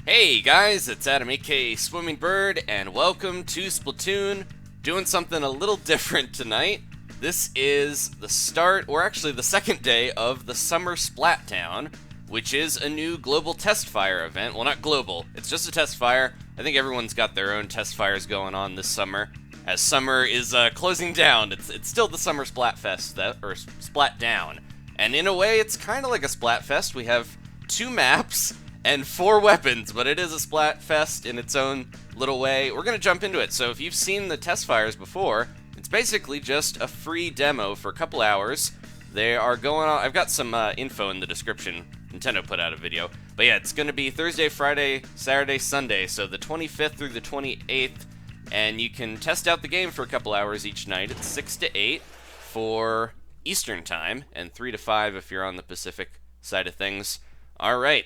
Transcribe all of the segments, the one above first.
Hey guys, it's Adam aka Swimming Bird, and welcome to Splatoon. Doing something a little different tonight. This is the start, or actually the second day of the Summer Splatdown, which is a new global Testfire event. Well, not global, it's just a Testfire. I think everyone's got their own Testfires going on this summer. As summer is closing down, it's still the Summer Splatfest, or Splatdown. And in a way, it's kind of like a Splatfest. We have 2 maps and 4 weapons, but it is a Splatfest in its own little way. We're going to jump into it. So if you've seen the Testfires before, it's basically just a free demo for a couple hours. They are going on. I've got some info in the description. Nintendo put out a video. But yeah, it's going to be Thursday, Friday, Saturday, Sunday, so the 25th through the 28th. And you can test out the game for a couple hours each night. It's 6 to 8 for Eastern Time, and 3 to 5 if you're on the Pacific side of things. All right.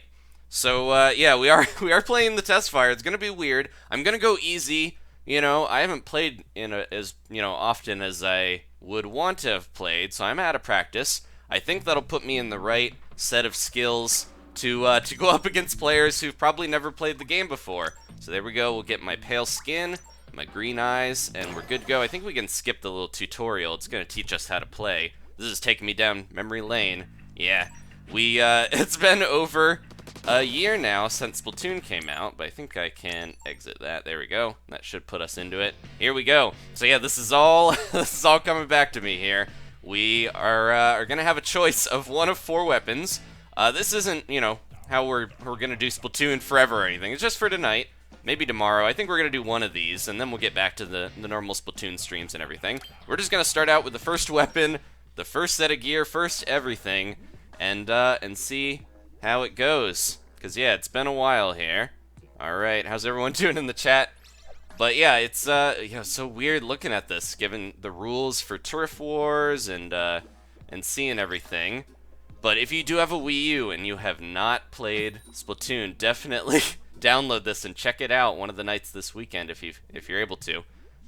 So yeah, we are playing the Testfire. It's gonna be weird. I'm gonna go easy. You know, I haven't played as often as I would want to have played, so I'm out of practice. I think that'll put me in the right set of skills to go up against players who've probably never played the game before. So there we go. We'll get my pale skin, my green eyes, and we're good to go. I think we can skip the little tutorial. It's gonna teach us how to play. This is taking me down memory lane. Yeah, it's been over a year now since Splatoon came out, but I think I can exit that. There we go. That should put us into it. Here we go. So yeah, this is all coming back to me here. We are gonna have a choice of one of 4 weapons. This isn't how we're gonna do Splatoon forever or anything. It's just for tonight. Maybe tomorrow. I think we're gonna do one of these, and then we'll get back to the normal Splatoon streams and everything. We're just gonna start out with the first weapon, the first set of gear, first everything, and see how it goes. Because yeah, it's been a while here. Alright, how's everyone doing in the chat? But yeah, it's so weird looking at this, given the rules for Turf Wars and seeing everything. But if you do have a Wii U and you have not played Splatoon, definitely download this and check it out one of the nights this weekend if you're able to.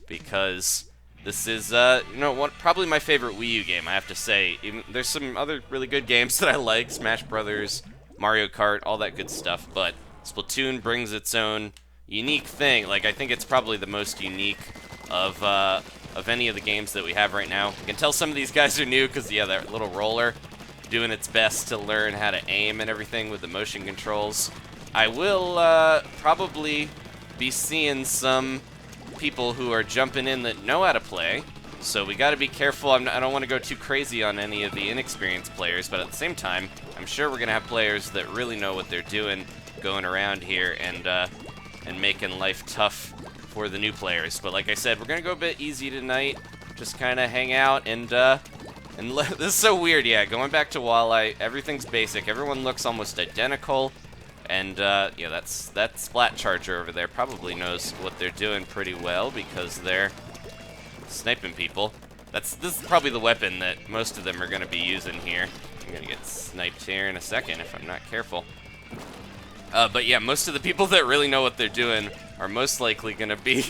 Because this is probably my favorite Wii U game, I have to say. There's some other really good games that I like, Smash Brothers, Mario Kart, all that good stuff, but Splatoon brings its own unique thing. Like, I think it's probably the most unique of any of the games that we have right now. You can tell some of these guys are new because, yeah, that little roller doing its best to learn how to aim and everything with the motion controls. I will probably be seeing some people who are jumping in that know how to play, so we gotta be careful. I don't want to go too crazy on any of the inexperienced players, but at the same time, I'm sure we're gonna have players that really know what they're doing going around here and making life tough for the new players. But like I said, we're gonna go a bit easy tonight, just kind of hang out and this is so weird. Yeah, going back to Walleye, everything's basic. Everyone looks almost identical. And, yeah, that Splat Charger over there probably knows what they're doing pretty well because they're sniping people. This is probably the weapon that most of them are going to be using here. I'm going to get sniped here in a second if I'm not careful. But yeah, most of the people that really know what they're doing are most likely going to be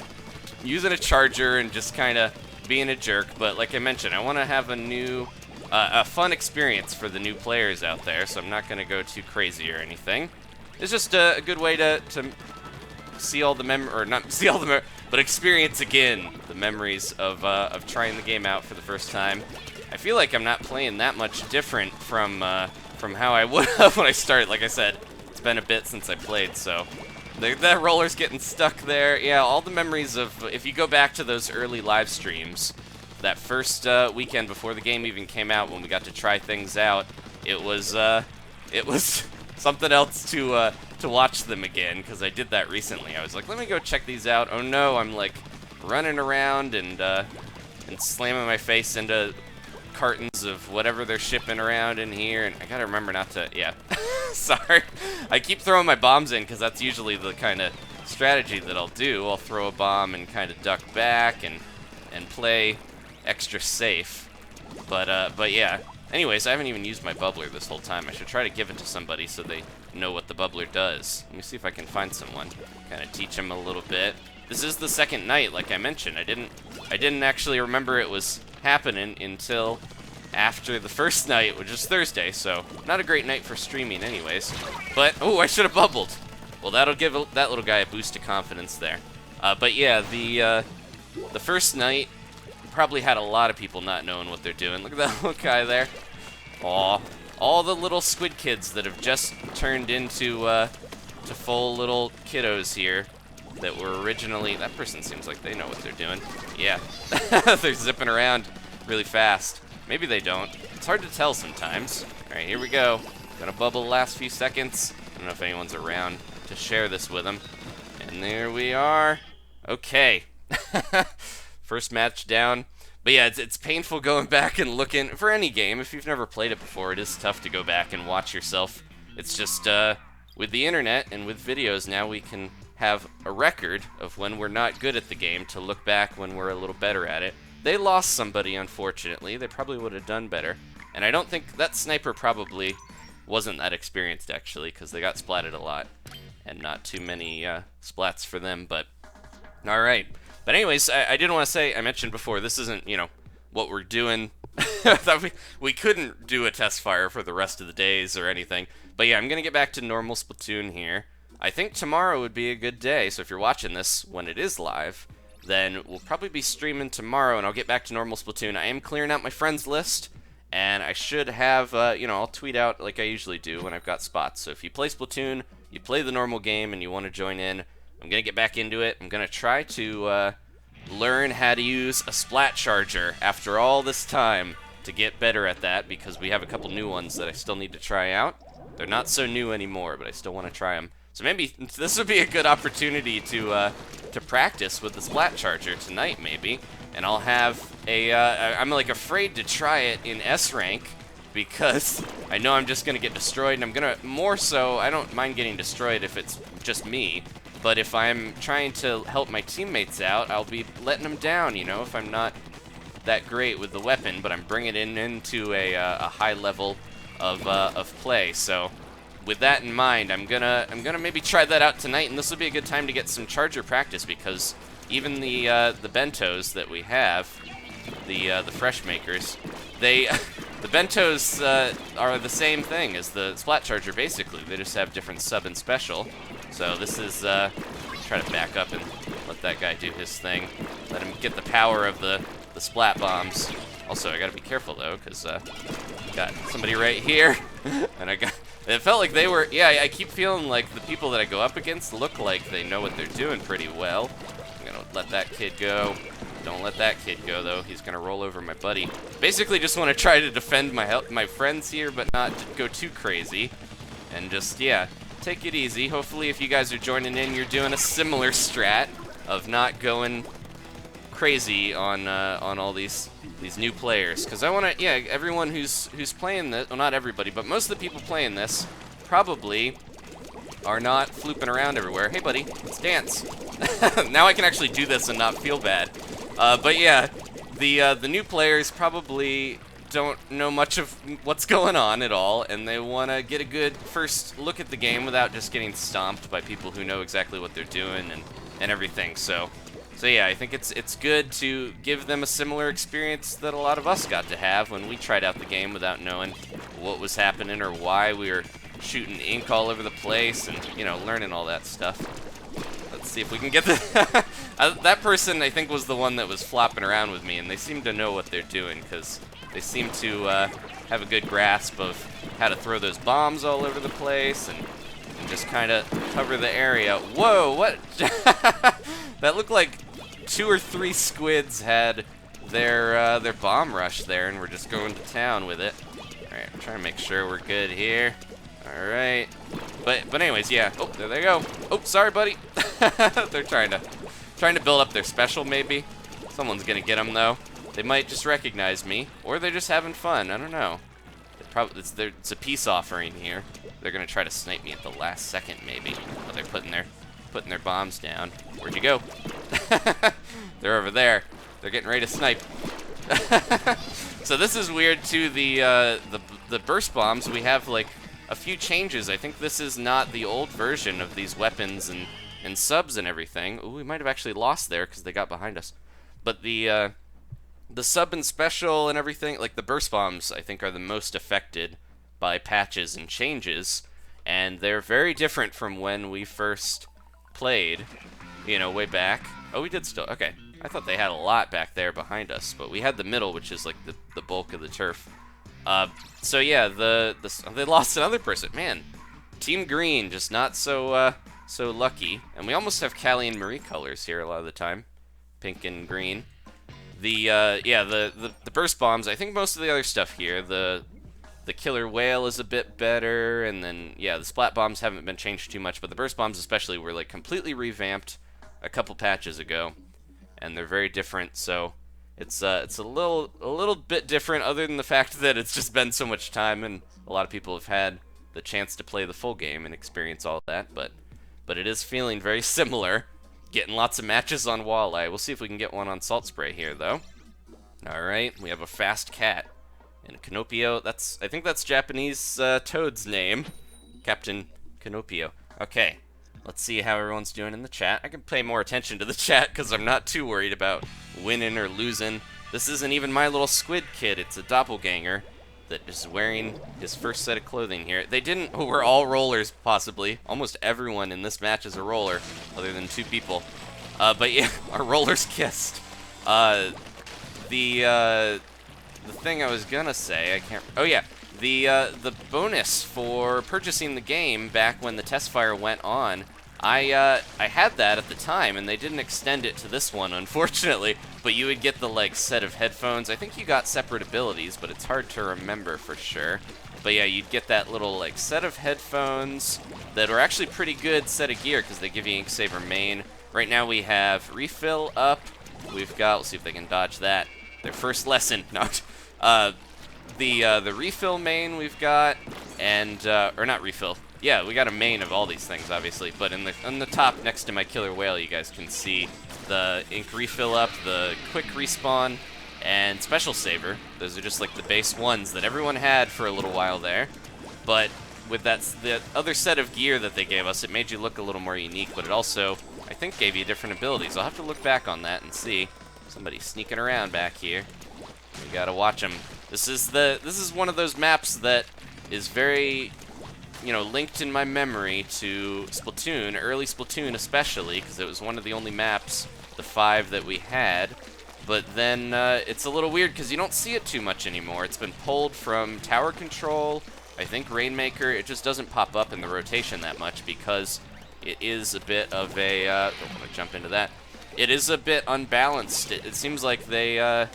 using a charger and just kind of being a jerk. But like I mentioned, I want to have a fun experience for the new players out there, so I'm not going to go too crazy or anything. It's just a good way to see all the or not see all the but experience again the memories of trying the game out for the first time. I feel like I'm not playing that much different from how I would have when I started. Like I said, it's been a bit since I played, so that roller's getting stuck there. Yeah, all the memories of if you go back to those early live streams, that first weekend before the game even came out when we got to try things out, it was something else to watch them again, because I did that recently. I was like, let me go check these out. Oh no, I'm like running around and slamming my face into cartons of whatever they're shipping around in here, and I gotta remember not to, yeah. Sorry. I keep throwing my bombs in because that's usually the kind of strategy that I'll do. I'll throw a bomb and kind of duck back and play extra safe. But yeah. Anyways, I haven't even used my bubbler this whole time. I should try to give it to somebody so they know what the bubbler does. Let me see if I can find someone. Kind of teach them a little bit. This is the second night, like I mentioned. I didn't actually remember it was happening until after the first night, which is Thursday, so not a great night for streaming anyways. But, oh, I should have bubbled. Well, that'll give that little guy a boost of confidence there. But yeah, the first night probably had a lot of people not knowing what they're doing. Look at that little guy there. Aw, all the little squid kids that have just turned into to full little kiddos here that were originally... That person seems like they know what they're doing. Yeah, they're zipping around really fast. Maybe they don't. It's hard to tell sometimes. All right, here we go. Gonna bubble the last few seconds. I don't know if anyone's around to share this with them. And there we are. Okay. First match down. But yeah, it's painful going back and looking for any game. If you've never played it before, it is tough to go back and watch yourself. It's just with the internet and with videos now, we can have a record of when we're not good at the game to look back when we're a little better at it. They lost somebody, unfortunately. They probably would have done better. And I don't think that sniper probably wasn't that experienced, actually, because they got splatted a lot. And not too many splats for them, but... Alright. But anyways, I did want to say, I mentioned before, this isn't, you know, what we're doing. I thought we couldn't do a test fire for the rest of the days or anything. But yeah, I'm going to get back to normal Splatoon here. I think tomorrow would be a good day, so if you're watching this when it is live, then we'll probably be streaming tomorrow, and I'll get back to normal Splatoon. I am clearing out my friends list, and I should have, you know, I'll tweet out like I usually do when I've got spots. So if you play Splatoon, you play the normal game, and you want to join in, I'm going to get back into it. I'm going to try to learn how to use a Splat charger after all this time to get better at that, because we have a couple new ones that I still need to try out. They're not so new anymore, but I still want to try them. So maybe this would be a good opportunity to practice with the Splat charger tonight, maybe. And I'll have a, I'm like afraid to try it in S rank because I know I'm just going to get destroyed, and I'm going to, more so, I don't mind getting destroyed if it's just me, but if I'm trying to help my teammates out, I'll be letting them down, you know, if I'm not that great with the weapon, but I'm bringing it into a high level of play. So with that in mind, I'm gonna maybe try that out tonight, and this will be a good time to get some charger practice, because even the bentos that we have, the fresh makers, they the bentos are the same thing as the Splat charger basically. They just have different sub and special. So this is try to back up and let that guy do his thing. Let him get the power of the Splat bombs. Also, I gotta be careful though, because got somebody right here, and it felt like they were, yeah, I keep feeling like the people that I go up against look like they know what they're doing pretty well. I'm gonna let that kid go. Don't let that kid go though, he's gonna roll over my buddy. Basically just want to try to defend my friends here, but not go too crazy. And just, yeah, take it easy. Hopefully if you guys are joining in, you're doing a similar strat of not going crazy on all these new players, because I want to, yeah, everyone who's playing this, well, not everybody, but most of the people playing this probably are not flooping around everywhere. Hey buddy, let's dance. Now I can actually do this and not feel bad. But yeah, the new players probably don't know much of what's going on at all, and they want to get a good first look at the game without just getting stomped by people who know exactly what they're doing and everything. So yeah, I think it's good to give them a similar experience that a lot of us got to have when we tried out the game without knowing what was happening or why we were shooting ink all over the place and, you know, learning all that stuff. Let's see if we can get the... that person, I think, was the one that was flopping around with me, and they seem to know what they're doing, because they seem to have a good grasp of how to throw those bombs all over the place and just kind of cover the area. Whoa, what? That looked like 2 or 3 squids had their bomb rush there, and we're just going to town with it. All right, I'm trying to make sure we're good here. All right, but anyways, yeah. Oh, there they go. Oh, sorry, buddy. They're trying to build up their special, maybe. Someone's gonna get them though. They might just recognize me, or they're just having fun. I don't know. It's a peace offering here. They're gonna try to snipe me at the last second, maybe. Oh, they're putting their bombs down. Where'd you go? They're over there. They're getting ready to snipe. So this is weird too. The burst bombs, we have like a few changes. I think this is not the old version of these weapons and subs and everything. Ooh, we might have actually lost there because they got behind us. But the sub and special and everything, like the burst bombs, I think are the most affected by patches and changes. and they're very different from when we first played, you know, way back. Oh, we did still. Okay. I thought they had a lot back there behind us, but we had the middle, which is like the bulk of the turf. So yeah, they lost another person. Man, Team Green just not so so lucky. And we almost have Callie and Marie colors here a lot of the time, pink and green. The burst bombs. I think most of the other stuff here, the killer whale is a bit better, and then yeah, the splat bombs haven't been changed too much, but the burst bombs especially were like completely revamped a couple patches ago, and they're very different. So it's a little bit different, other than the fact that it's just been so much time, and a lot of people have had the chance to play the full game and experience all that. But it is feeling very similar. Getting lots of matches on Walleye. We'll see if we can get one on Saltspray here, though. All right, we have a fast cat. And Canopio, I think that's Japanese Toad's name. Captain Canopio. Okay, let's see how everyone's doing in the chat. I can pay more attention to the chat because I'm not too worried about winning or losing. This isn't even my little squid kid. It's a doppelganger that is wearing his first set of clothing here. We're all rollers, possibly. Almost everyone in this match is a roller, other than 2 people. But yeah, our rollers kissed. The thing I was gonna say, I can't. Oh yeah, the bonus for purchasing the game back when the Testfire went on, I had that at the time, and they didn't extend it to this one, unfortunately. But you would get the like set of headphones. I think you got separate abilities, but it's hard to remember for sure. But yeah, you'd get that little like set of headphones that are actually pretty good set of gear because they give you Inksaver main. Right now we have refill up. We've got. We'll see if they can dodge that. Their first lesson. No. The refill main we've got, and or not refill. Yeah, we got a main of all these things, obviously. But on the top next to my killer whale, you guys can see the ink refill up, the quick respawn, and special saver. Those are just like the base ones that everyone had for a little while there. But with the other set of gear that they gave us, it made you look a little more unique. But it also, I think, gave you different abilities. I'll have to look back on that and see. Somebody's sneaking around back here. We gotta watch them. This is one of those maps that is very, you know, linked in my memory to Splatoon, early Splatoon especially, because it was one of the only maps, the 5 that we had. But then it's a little weird because you don't see it too much anymore. It's been pulled from Tower Control, I think Rainmaker. It just doesn't pop up in the rotation that much because it is a bit of a. Don't want to jump into that. It is a bit unbalanced. It seems like they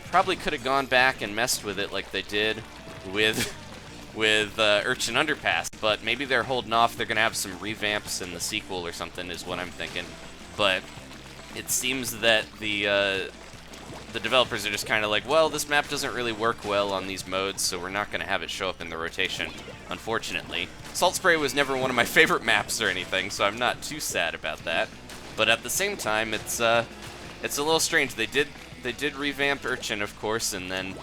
probably could have gone back and messed with it like they did with Urchin Underpass, but maybe they're holding off. They're gonna have some revamps in the sequel or something, is what I'm thinking. But it seems that the developers are just kind of like, well, this map doesn't really work well on these modes, so we're not gonna have it show up in the rotation, unfortunately. Saltspray was never one of my favorite maps or anything, so I'm not too sad about that. But at the same time, it's a little strange. They did revamp Urchin, of course, and then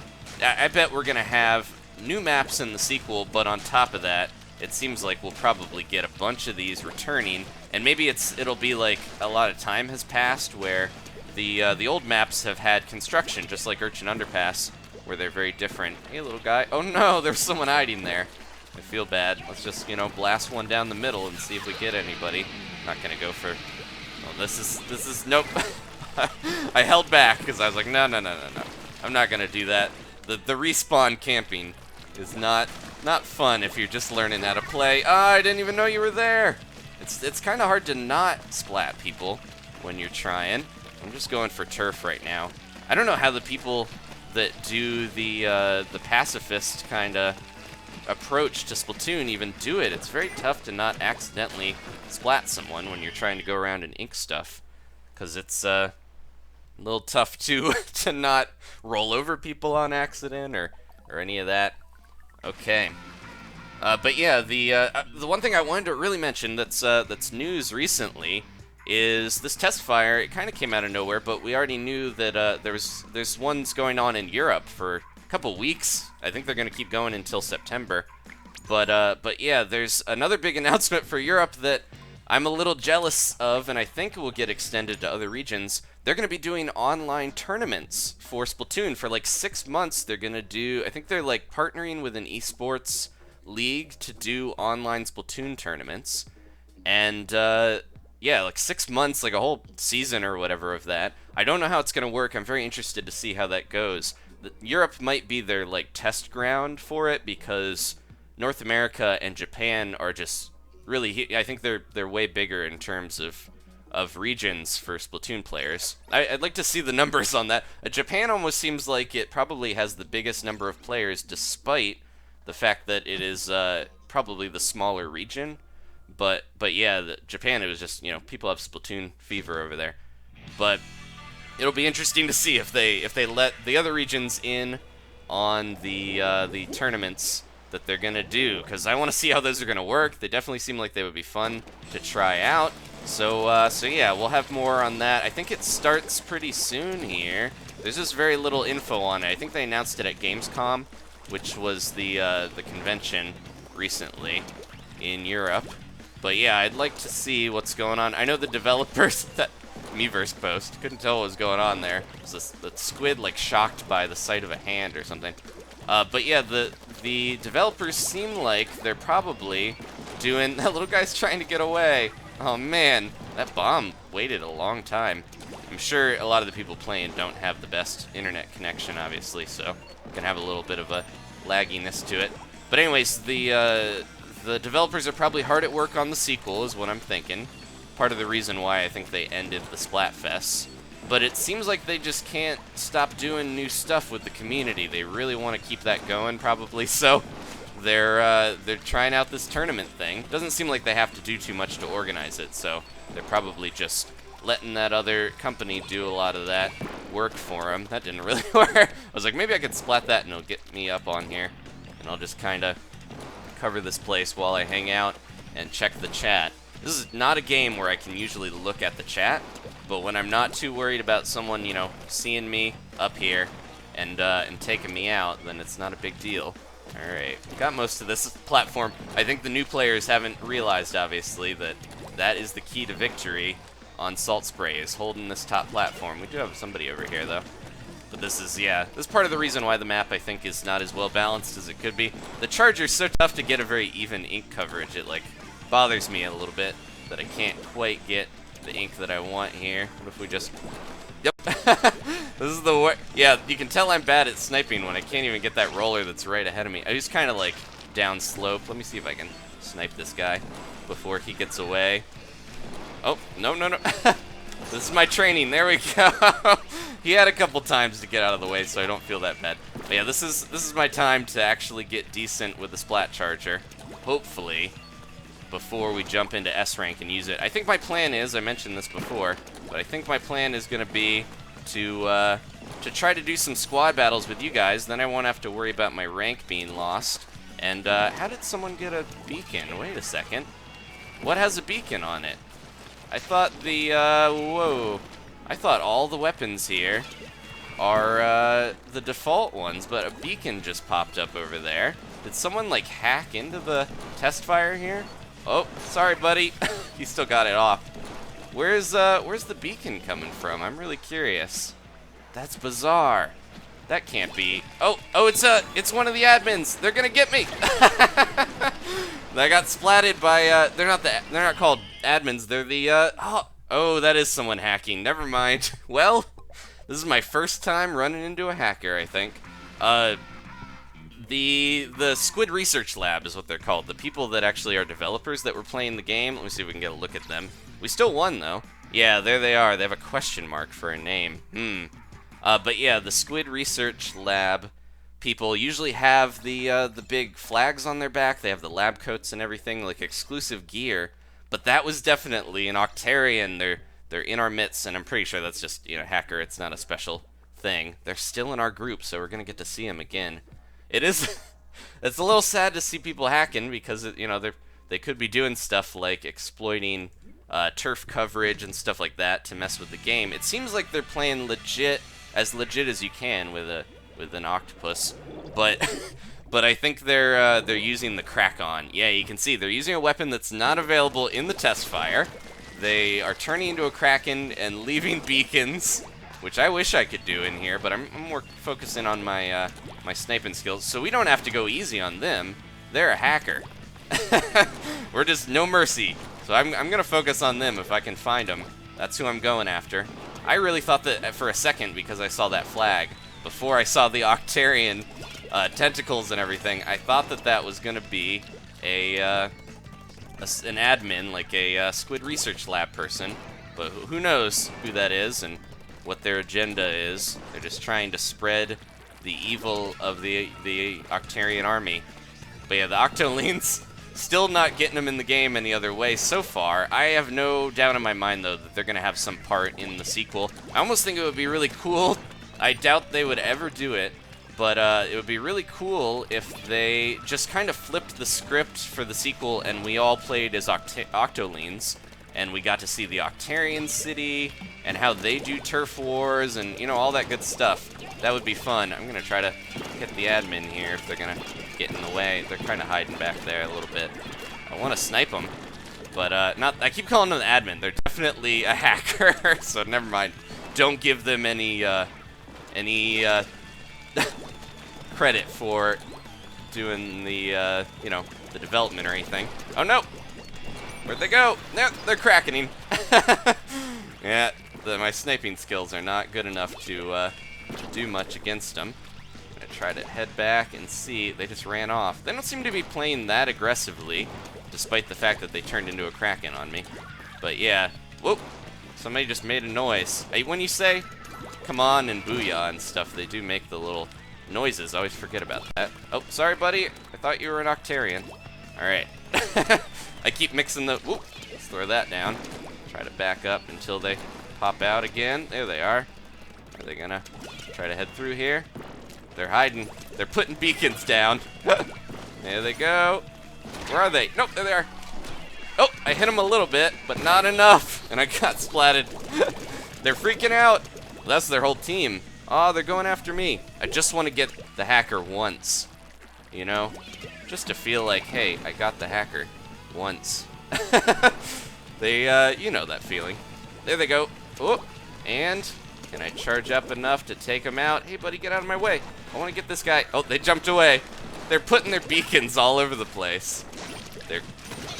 I bet we're gonna have new maps in the sequel. But on top of that, it seems like we'll probably get a bunch of these returning, and maybe it'll be like a lot of time has passed where the old maps have had construction, just like Urchin Underpass, where they're very different. Hey, little guy. Oh no, there's someone hiding there. I feel bad. Let's just, you know, blast one down the middle and see if we get anybody. Not gonna go for. Oh, this is nope. I held back because I was like, no. I'm not gonna do that. The respawn camping is not fun if you're just learning how to play. Ah, I didn't even know you were there. It's kind of hard to not splat people when you're trying. I'm just going for turf right now. I don't know how the people that do the pacifist kind of approach to Splatoon even do it. It's very tough to not accidentally splat someone when you're trying to go around and ink stuff, because it's a little tough to not roll over people on accident or any of that. Okay. But yeah, the one thing I wanted to really mention that's news recently is this Testfire. It kind of came out of nowhere, but we already knew that there's ones going on in Europe for a couple weeks. I think they're going to keep going until September. But yeah, there's another big announcement for Europe that I'm a little jealous of, and I think it will get extended to other regions. They're going to be doing online tournaments for Splatoon for like 6 months. They're going to do, I think they're like partnering with an esports league to do online Splatoon tournaments. And, yeah, like 6 months, like a whole season or whatever of that. I don't know how it's going to work. I'm very interested to see how that goes. Europe might be their, like, test ground for it because North America and Japan are just really, I think they're way bigger in terms of regions for Splatoon players. I'd like to see the numbers on that. Japan almost seems like it probably has the biggest number of players despite the fact that it is probably the smaller region. But yeah, Japan, it was just, you know, people have Splatoon fever over there. But it'll be interesting to see if they let the other regions in on the tournaments that they're gonna do, because I want to see how those are gonna work. They definitely seem like they would be fun to try out. So yeah, we'll have more on that. I think it starts pretty soon here. There's just very little info on it. I think they announced it at Gamescom, which was the convention recently in Europe. But yeah, I'd like to see what's going on. I know the developers, that Miiverse post, couldn't tell what was going on there. It was the squid like shocked by the sight of a hand or something. But yeah, the developers seem like they're probably doing... That little guy's trying to get away. Oh man, that bomb waited a long time. I'm sure a lot of the people playing don't have the best internet connection, obviously, so can have a little bit of a lagginess to it. But anyways, the developers are probably hard at work on the sequel, is what I'm thinking. Part of the reason why I think they ended the Splatfest. But it seems like they just can't stop doing new stuff with the community. They really want to keep that going, probably, so they're trying out this tournament thing. Doesn't seem like they have to do too much to organize it, so they're probably just letting that other company do a lot of that work for them. That didn't really work. I was like, maybe I could splat that and it'll get me up on here. And I'll just kind of cover this place while I hang out and check the chat. This is not a game where I can usually look at the chat, but when I'm not too worried about someone, you know, seeing me up here and taking me out, then it's not a big deal. Alright, got most of this platform. I think the new players haven't realized, obviously, that that is the key to victory on Saltspray, is holding this top platform. We do have somebody over here, though. But this is, yeah, this is part of the reason why the map, I think, is not as well balanced as it could be. The Charger's so tough to get a very even ink coverage. It, like, bothers me a little bit that I can't quite get the ink that I want here. What if we just... Yep. This is the worst. Yeah, you can tell I'm bad at sniping when I can't even get that roller that's right ahead of me. I just kind of, like, down slope. Let me see if I can snipe this guy before he gets away. Oh, no, no, no. This is my training. There we go. He had a couple times to get out of the way, so I don't feel that bad. But yeah, this is my time to actually get decent with the Splat Charger. Hopefully, before we jump into S rank and use it. I think my plan is, I mentioned this before, but I think my plan is going to be to try to do some squad battles with you guys. Then I won't have to worry about my rank being lost. And how did someone get a beacon? Wait a second. What has a beacon on it? I thought the, whoa. I thought all the weapons here are the default ones, but a beacon just popped up over there. Did someone, like, hack into the Testfire here? Oh, sorry, buddy. You still got it off. Where's the beacon coming from? I'm really curious. That's bizarre. That can't be. Oh, it's one of the admins. They're gonna get me. I got splatted by. They're not called admins. They're the. Oh, that is someone hacking. Never mind. Well, this is my first time running into a hacker, I think. The Squid Research Lab is what they're called. The people that actually are developers that were playing the game. Let me see if we can get a look at them. We still won, though. Yeah, there they are. They have a question mark for a name. But yeah, the Squid Research Lab people usually have the big flags on their back. They have the lab coats and everything, like exclusive gear. But that was definitely an Octarian. They're in our midst, and I'm pretty sure that's just, you know, hacker. It's not a special thing. They're still in our group, so we're gonna get to see them again. It is. It's a little sad to see people hacking because you know they could be doing stuff like exploiting turf coverage and stuff like that to mess with the game. It seems like they're playing legit as you can with an octopus, but but I think they're using the crack-on. Yeah, you can see they're using a weapon that's not available in the Testfire. They are turning into a kraken and leaving beacons, which I wish I could do in here, but I'm more focusing on my my sniping skills, so we don't have to go easy on them. they're a hacker. We're just no mercy. So I'm gonna focus on them if I can find them. That's who I'm going after. I really thought that for a second, because I saw that flag, before I saw the Octarian tentacles and everything, I thought that that was gonna be an admin, like a Squid Research Lab person. But who knows who that is and what their agenda is. They're just trying to spread the evil of the Octarian army. But yeah, the Octolings, still not getting them in the game any other way so far. I have no doubt in my mind, though, that they're going to have some part in the sequel. I almost think it would be really cool. I doubt they would ever do it, but it would be really cool if they just kind of flipped the script for the sequel and we all played as Octolings, and we got to see the Octarian city and how they do turf wars and, you know, all that good stuff. That would be fun. I'm going to try to hit the admin here if they're going to get in the way. They're kind of hiding back there a little bit. I want to snipe them, but not. I keep calling them the admin. They're definitely a hacker, so never mind. Don't give them any credit for doing the, you know, the development or anything. Oh, no! Where'd they go? No, they're cracking. Yeah, my sniping skills are not good enough to do much against them. I'm gonna try to head back and see. They just ran off. They don't seem to be playing that aggressively, despite the fact that they turned into a Kraken on me. But yeah, whoop! Somebody just made a noise. Hey, when you say "come on" and "booyah" and stuff, they do make the little noises. I always forget about that. Oh, sorry, buddy. I thought you were an Octarian. All right. I keep mixing the. Whoop! Let's throw that down. Try to back up until they pop out again. There they are. Are they gonna try to head through here? They're hiding. They're putting beacons down. There they go. Where are they? Nope, there they are. Oh, I hit them a little bit, but not enough. And I got splatted. They're freaking out. Well, that's their whole team. Oh, they're going after me. I just want to get the hacker once. You know? Just to feel like, hey, I got the hacker once. They, you know that feeling. There they go. Oh, and can I charge up enough to take them out? Hey, buddy, get out of my way. I want to get this guy. Oh, they jumped away. They're putting their beacons all over the place.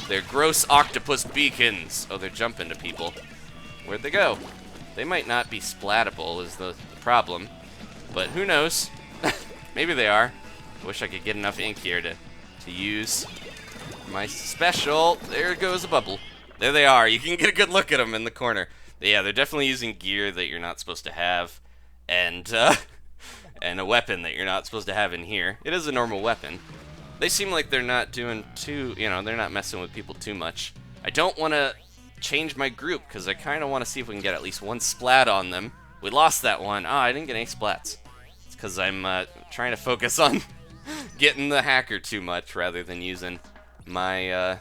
They're gross octopus beacons. Oh, they're jumping to people. Where'd they go? They might not be splatable is the problem, but who knows? Maybe they are. I wish I could get enough ink here to use my special. There goes a bubble. There they are. You can get a good look at them in the corner. Yeah, they're definitely using gear that you're not supposed to have, and a weapon that you're not supposed to have in here. It is a normal weapon. They seem like they're not doing too, you know, they're not messing with people too much. I don't want to change my group because I kind of want to see if we can get at least one splat on them. We lost that one. Ah, I didn't get any splats. It's because I'm trying to focus on getting the hacker too much rather than using my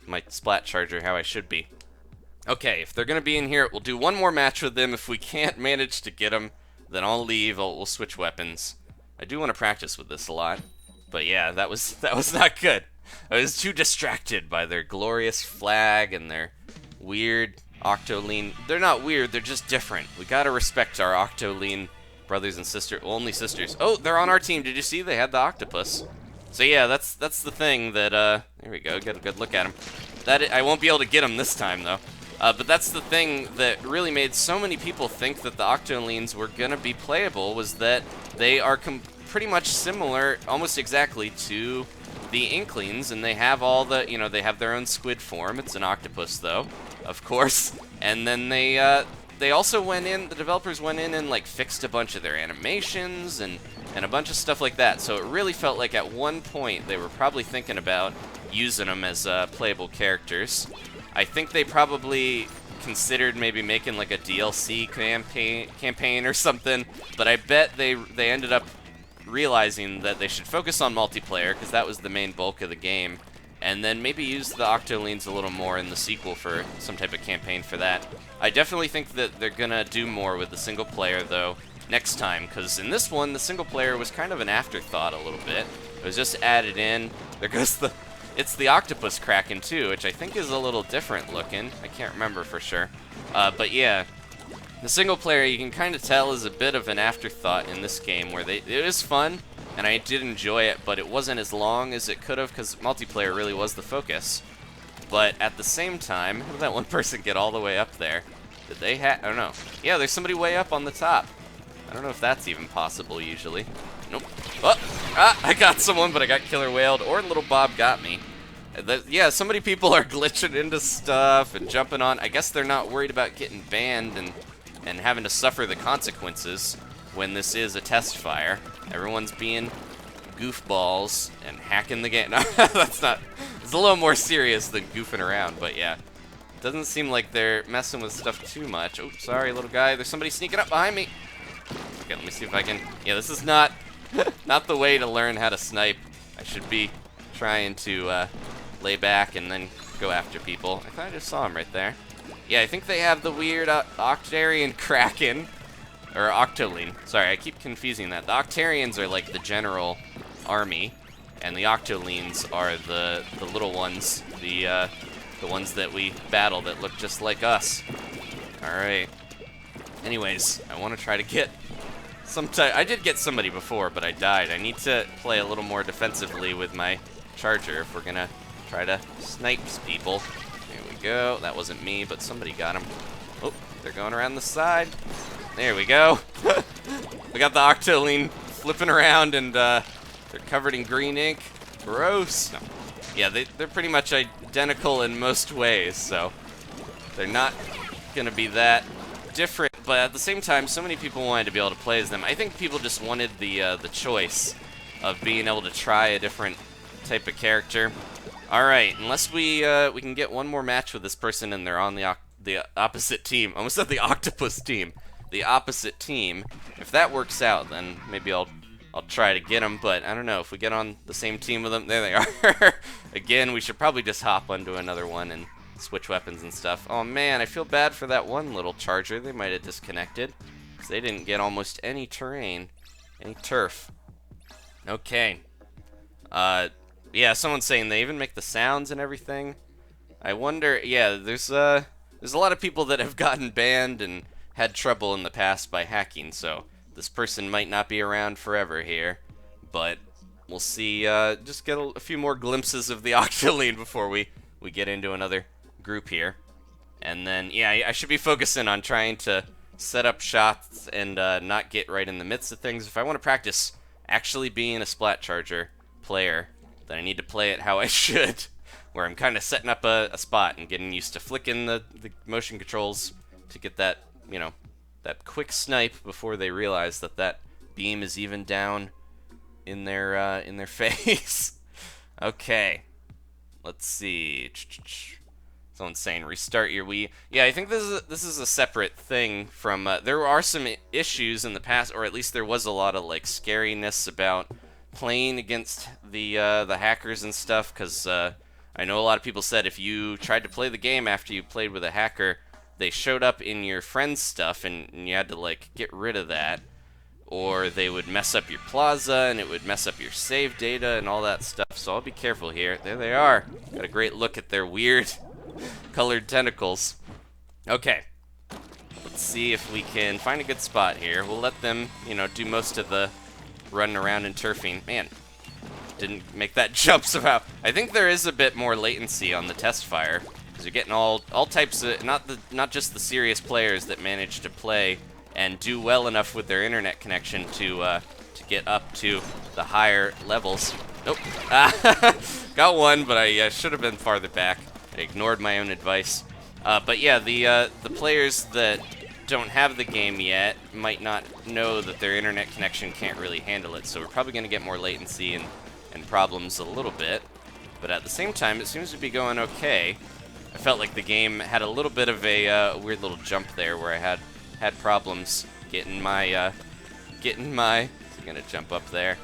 my splat charger how I should be. Okay, if they're gonna be in here, we'll do one more match with them. If we can't manage to get them, then I'll leave. We'll switch weapons. I do want to practice with this a lot, but yeah, that was not good. I was too distracted by their glorious flag and their weird Octoling. They're not weird. They're just different. We gotta respect our Octoling brothers and sisters. Only sisters. Oh, they're on our team. Did you see? They had the octopus. So yeah, that's the thing that. There we go. Get a good look at him. I won't be able to get him this time though. But that's the thing that really made so many people think that the Octolings were gonna be playable, was that they are pretty much similar, almost exactly, to the Inklings, and they have all the, you know, they have their own squid form. It's an octopus, though, of course. And then they also went in, the developers went in and like fixed a bunch of their animations and a bunch of stuff like that. So it really felt like at one point they were probably thinking about using them as playable characters. I think they probably considered maybe making like a DLC campaign or something, but I bet they ended up realizing that they should focus on multiplayer because that was the main bulk of the game, and then maybe use the Octolings a little more in the sequel for some type of campaign for that. I definitely think that they're gonna do more with the single player though next time, because in this one the single player was kind of an afterthought a little bit. It was just added in. There goes the It's the octopus Kraken too, which I think is a little different looking. I can't remember for sure. But yeah, the single player you can kind of tell is a bit of an afterthought in this game, where it is fun, and I did enjoy it, but it wasn't as long as it could have, because multiplayer really was the focus. But at the same time, how did that one person get all the way up there? Did they I don't know. Yeah, there's somebody way up on the top. I don't know if that's even possible usually. Nope. Oh! Ah! I got someone, but I got killer whaled, or Little Bob got me. Yeah, so many people are glitching into stuff and jumping on. I guess they're not worried about getting banned and having to suffer the consequences when this is a test fire. Everyone's being goofballs and hacking the game. No, that's not. It's a little more serious than goofing around, but yeah. Doesn't seem like they're messing with stuff too much. Oh, sorry, little guy. There's somebody sneaking up behind me. Okay, let me see if I can. Yeah, this is not not the way to learn how to snipe. I should be trying to lay back and then go after people. I thought I just saw him right there. Yeah, I think they have the weird Octarian Kraken. Or Octoling. Sorry, I keep confusing that. The Octarians are like the general army, and the Octolings are the little ones, the ones that we battle that look just like us. Alright. Anyways, I want to try to get some type. I did get somebody before, but I died. I need to play a little more defensively with my charger if we're gonna try to snipe people. There we go. That wasn't me, but somebody got him. Oh, they're going around the side. There we go. We got the Octoling flipping around, and they're covered in green ink. Gross. No. Yeah, they're pretty much identical in most ways, so they're not going to be that different. But at the same time, so many people wanted to be able to play as them. I think people just wanted the choice of being able to try a different type of character. All right, unless we can get one more match with this person and they're on the opposite team. I almost said the octopus team. The opposite team. If that works out, then maybe I'll try to get them, but I don't know. If we get on the same team with them, there they are. Again, we should probably just hop onto another one and switch weapons and stuff. Oh man, I feel bad for that one little charger. They might have disconnected, because they didn't get almost any terrain, any turf. Okay. Yeah, someone's saying they even make the sounds and everything. I wonder, yeah, there's a lot of people that have gotten banned and had trouble in the past by hacking, so this person might not be around forever here, but we'll see. Just get a few more glimpses of the Octoling before we get into another group here. And then, yeah, I should be focusing on trying to set up shots and not get right in the midst of things. If I want to practice actually being a Splat Charger player, then I need to play it how I should, where I'm kind of setting up a spot and getting used to flicking the motion controls to get that, you know, that quick snipe before they realize that beam is even down in their face. Okay, let's see. Someone's saying restart your Wii. Yeah, I think this is a separate thing from. There are some issues in the past, or at least there was a lot of like scariness about playing against the hackers and stuff. Because I know a lot of people said if you tried to play the game after you played with a hacker, they showed up in your friend's stuff, and you had to like get rid of that, or they would mess up your plaza, and it would mess up your save data and all that stuff. So I'll be careful here. There they are. Got a great look at their weird colored tentacles. Okay, let's see if we can find a good spot here. We'll let them, you know, do most of the running around and turfing. Man, didn't make that jump somehow. I think there is a bit more latency on the Testfire. You're getting all types of, not just the serious players that manage to play and do well enough with their internet connection to get up to the higher levels. Nope. Got one, but I should have been farther back. I ignored my own advice. But yeah, the players that don't have the game yet might not know that their internet connection can't really handle it, so we're probably going to get more latency and problems a little bit. But at the same time, it seems to be going okay. I felt like the game had a little bit of a weird little jump there where I had problems getting my I'm gonna jump up there.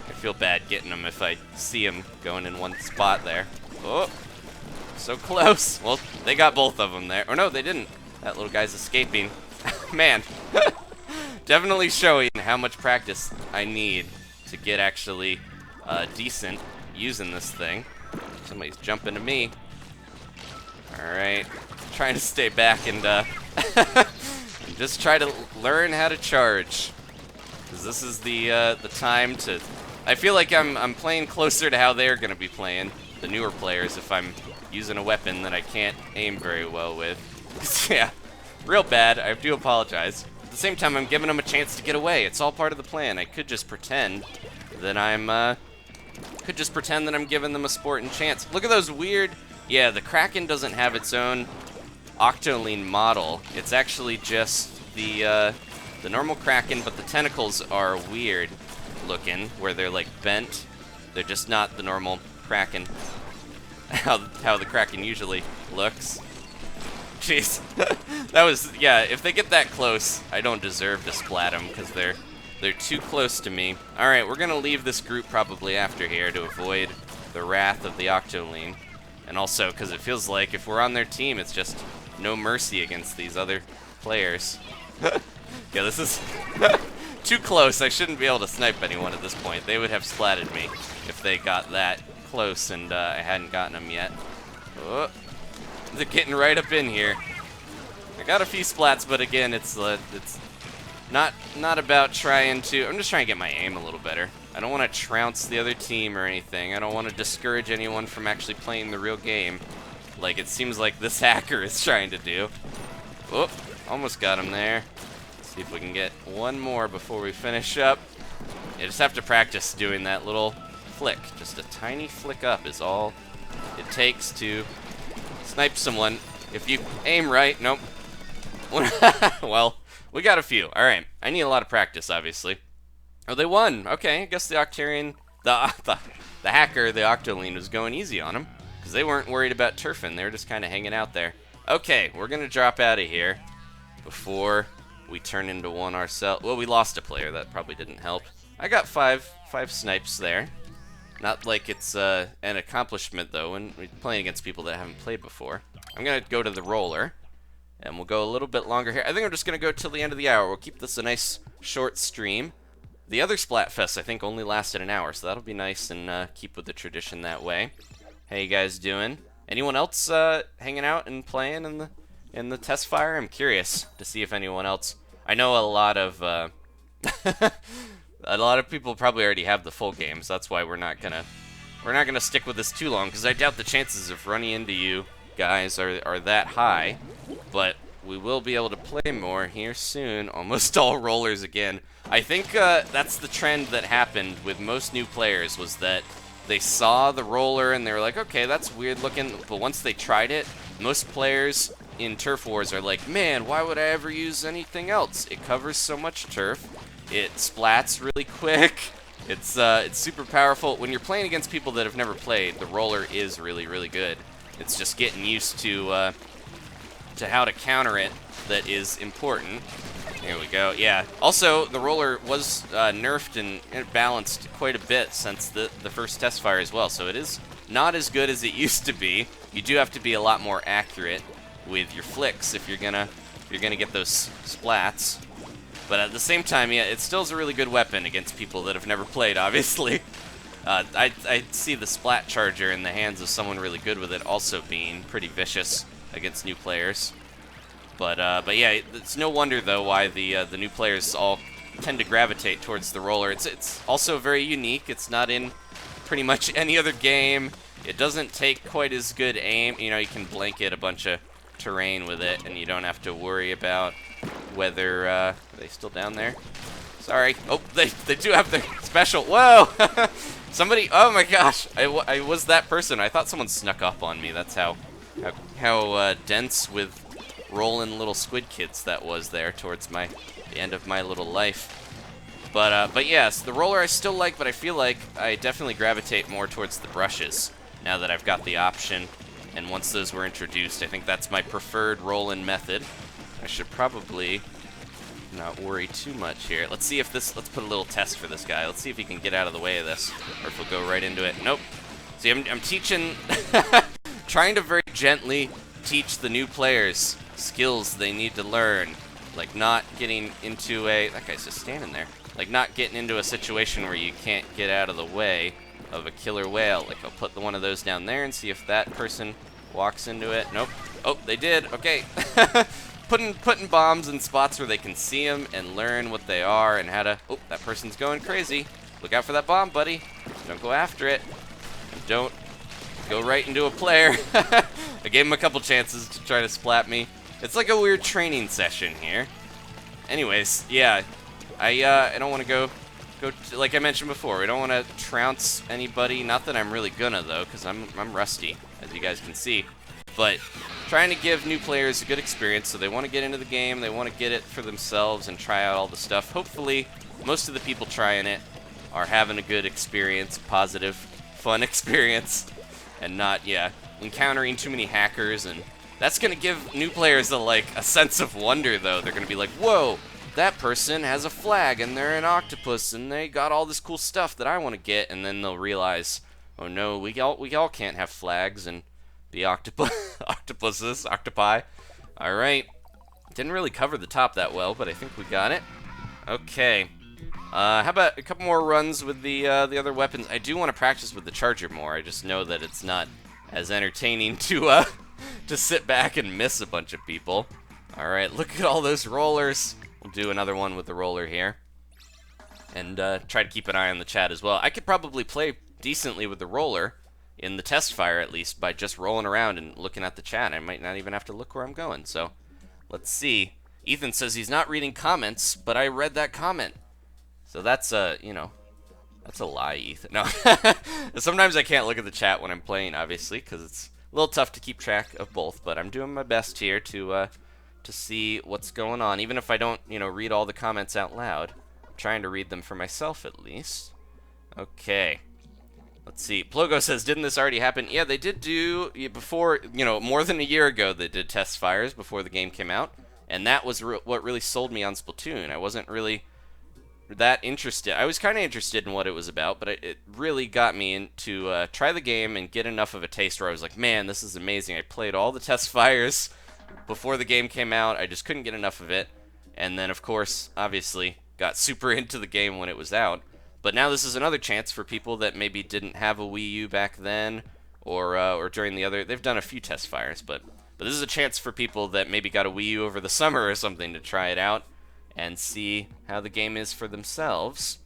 I feel bad getting them if I see them going in one spot there. Oh, so close. Well, they got both of them there. Or no, they didn't. That little guy's escaping. Man, definitely showing how much practice I need to get actually decent using this thing. Somebody's jumping to me. Alright, trying to stay back and just try to learn how to charge. Because this is the time to I feel like I'm playing closer to how they're gonna be playing, the newer players, if I'm using a weapon that I can't aim very well with. Yeah, real bad. I do apologize. At the same time, I'm giving them a chance to get away. It's all part of the plan. I could just pretend that I'm giving them a sporting chance. Look at those weird. Yeah, the Kraken doesn't have its own Octoling model. It's actually just the normal Kraken, but the tentacles are weird looking, where they're like bent. They're just not the normal Kraken. How the Kraken usually looks. Jeez. That was, yeah, if they get that close, I don't deserve to splat them, because they're too close to me. Alright, we're going to leave this group probably after here to avoid the wrath of the Octoling. And also, because it feels like if we're on their team, it's just no mercy against these other players. Yeah, this is too close. I shouldn't be able to snipe anyone at this point. They would have splatted me if they got that close and I hadn't gotten them yet. Oh, they're getting right up in here. I got a few splats, but again, it's not about trying to. I'm just trying to get my aim a little better. I don't want to trounce the other team or anything. I don't want to discourage anyone from actually playing the real game, like it seems like this hacker is trying to do. Oh, almost got him there. Let's see if we can get one more before we finish up. You just have to practice doing that little flick. Just a tiny flick up is all it takes to snipe someone. If you aim right, nope. Well, we got a few. All right, I need a lot of practice, obviously. Oh, they won. Okay, I guess the Octarian, the hacker, the Octoling, was going easy on them because they weren't worried about turfing. They were just kind of hanging out there. Okay, we're gonna drop out of here before we turn into one ourselves. Well, we lost a player. That probably didn't help. I got five snipes there. Not like it's an accomplishment though when we're playing against people that haven't played before. I'm gonna go to the roller, and we'll go a little bit longer here. I think I'm just gonna go till the end of the hour. We'll keep this a nice short stream. The other Splatfest, I think, only lasted an hour, so that'll be nice and keep with the tradition that way. How you guys doing? Anyone else hanging out and playing in the Testfire? I'm curious to see if anyone else. I know a lot of people probably already have the full game, so that's why we're not gonna stick with this too long, because I doubt the chances of running into you guys are that high. But we will be able to play more here soon. Almost all rollers again. I think that's the trend that happened with most new players, was that they saw the roller and they were like, okay, that's weird looking. But once they tried it, most players in Turf Wars are like, man, why would I ever use anything else? It covers so much turf. It splats really quick. It's super powerful. When you're playing against people that have never played, the roller is really, really good. It's just getting used to how to counter it that is important. Here we go. Yeah. Also, the roller was nerfed and balanced quite a bit since the first Testfire as well, so it is not as good as it used to be. You do have to be a lot more accurate with your flicks if you're gonna get those splats. But at the same time, yeah, it still is a really good weapon against people that have never played, obviously. I see the Splat Charger in the hands of someone really good with it also being pretty vicious against new players. But yeah, it's no wonder though why the new players all tend to gravitate towards the roller. It's also very unique. It's not in pretty much any other game. It doesn't take quite as good aim. You know, you can blanket a bunch of terrain with it, and you don't have to worry about whether are they still down there? Sorry. Oh, they do have their special. Whoa! Somebody. Oh my gosh! I was that person. I thought someone snuck up on me. That's how dense with rolling little squid kids that was there towards the end of my little life. But yes, the roller I still like, but I feel like I definitely gravitate more towards the brushes now that I've got the option. And once those were introduced, I think that's my preferred roll-in method. I should probably not worry too much here. Let's see if let's put a little test for this guy. Let's see if he can get out of the way of this, or if he'll go right into it. Nope. See, I'm teaching, trying to very gently teach the new players skills they need to learn, like not getting into that guy's just standing there, like not getting into a situation where you can't get out of the way of a killer whale. Like I'll put one of those down there and see if that person walks into it. Nope. Oh, they did. Okay. putting bombs in spots where they can see them and learn what they are and how to. Oh, that person's going crazy. Look out for that bomb, buddy. Don't go after it. Don't go right into a player. I gave him a couple chances to try to splat me. It's like a weird training session here. Anyways, yeah, I don't want to go like I mentioned before. We don't want to trounce anybody. Not that I'm really gonna though, because I'm rusty, as you guys can see. But trying to give new players a good experience, so they want to get into the game, they want to get it for themselves and try out all the stuff. Hopefully, most of the people trying it are having a good experience, positive, fun experience, and not, yeah, encountering too many hackers. And that's gonna give new players a sense of wonder, though. They're gonna be like, whoa, that person has a flag and they're an octopus and they got all this cool stuff that I want to get. And then they'll realize, oh no, we all can't have flags and be octopuses, octopi. All right, didn't really cover the top that well, but I think we got it. Okay. How about a couple more runs with the other weapons? I do want to practice with the charger more. I just know that it's not as entertaining to sit back and miss a bunch of people. All right, look at all those rollers. We'll do another one with the roller here, and try to keep an eye on the chat as well. I could probably play decently with the roller in the Testfire, at least, by just rolling around and looking at the chat. I might not even have to look where I'm going. So let's see. Ethan says he's not reading comments, but I read that comment. So that's that's a lie, Ethan. No. Sometimes I can't look at the chat when I'm playing, obviously, because it's a little tough to keep track of both, but I'm doing my best here to see what's going on. Even if I don't, read all the comments out loud, I'm trying to read them for myself at least. Okay. Let's see. Plogo says, didn't this already happen? Yeah, they did do, before, more than a year ago, they did test fires before the game came out, and that was what really sold me on Splatoon. I wasn't really that interested. I was kind of interested in what it was about, but it really got me into try the game and get enough of a taste where I was like, man, this is amazing. I played all the test fires before the game came out. I just couldn't get enough of it, and then, of course, obviously, got super into the game when it was out. But now this is another chance for people that maybe didn't have a Wii U back then, or during the other. They've done a few test fires, but this is a chance for people that maybe got a Wii U over the summer or something to try it out and see how the game is for themselves.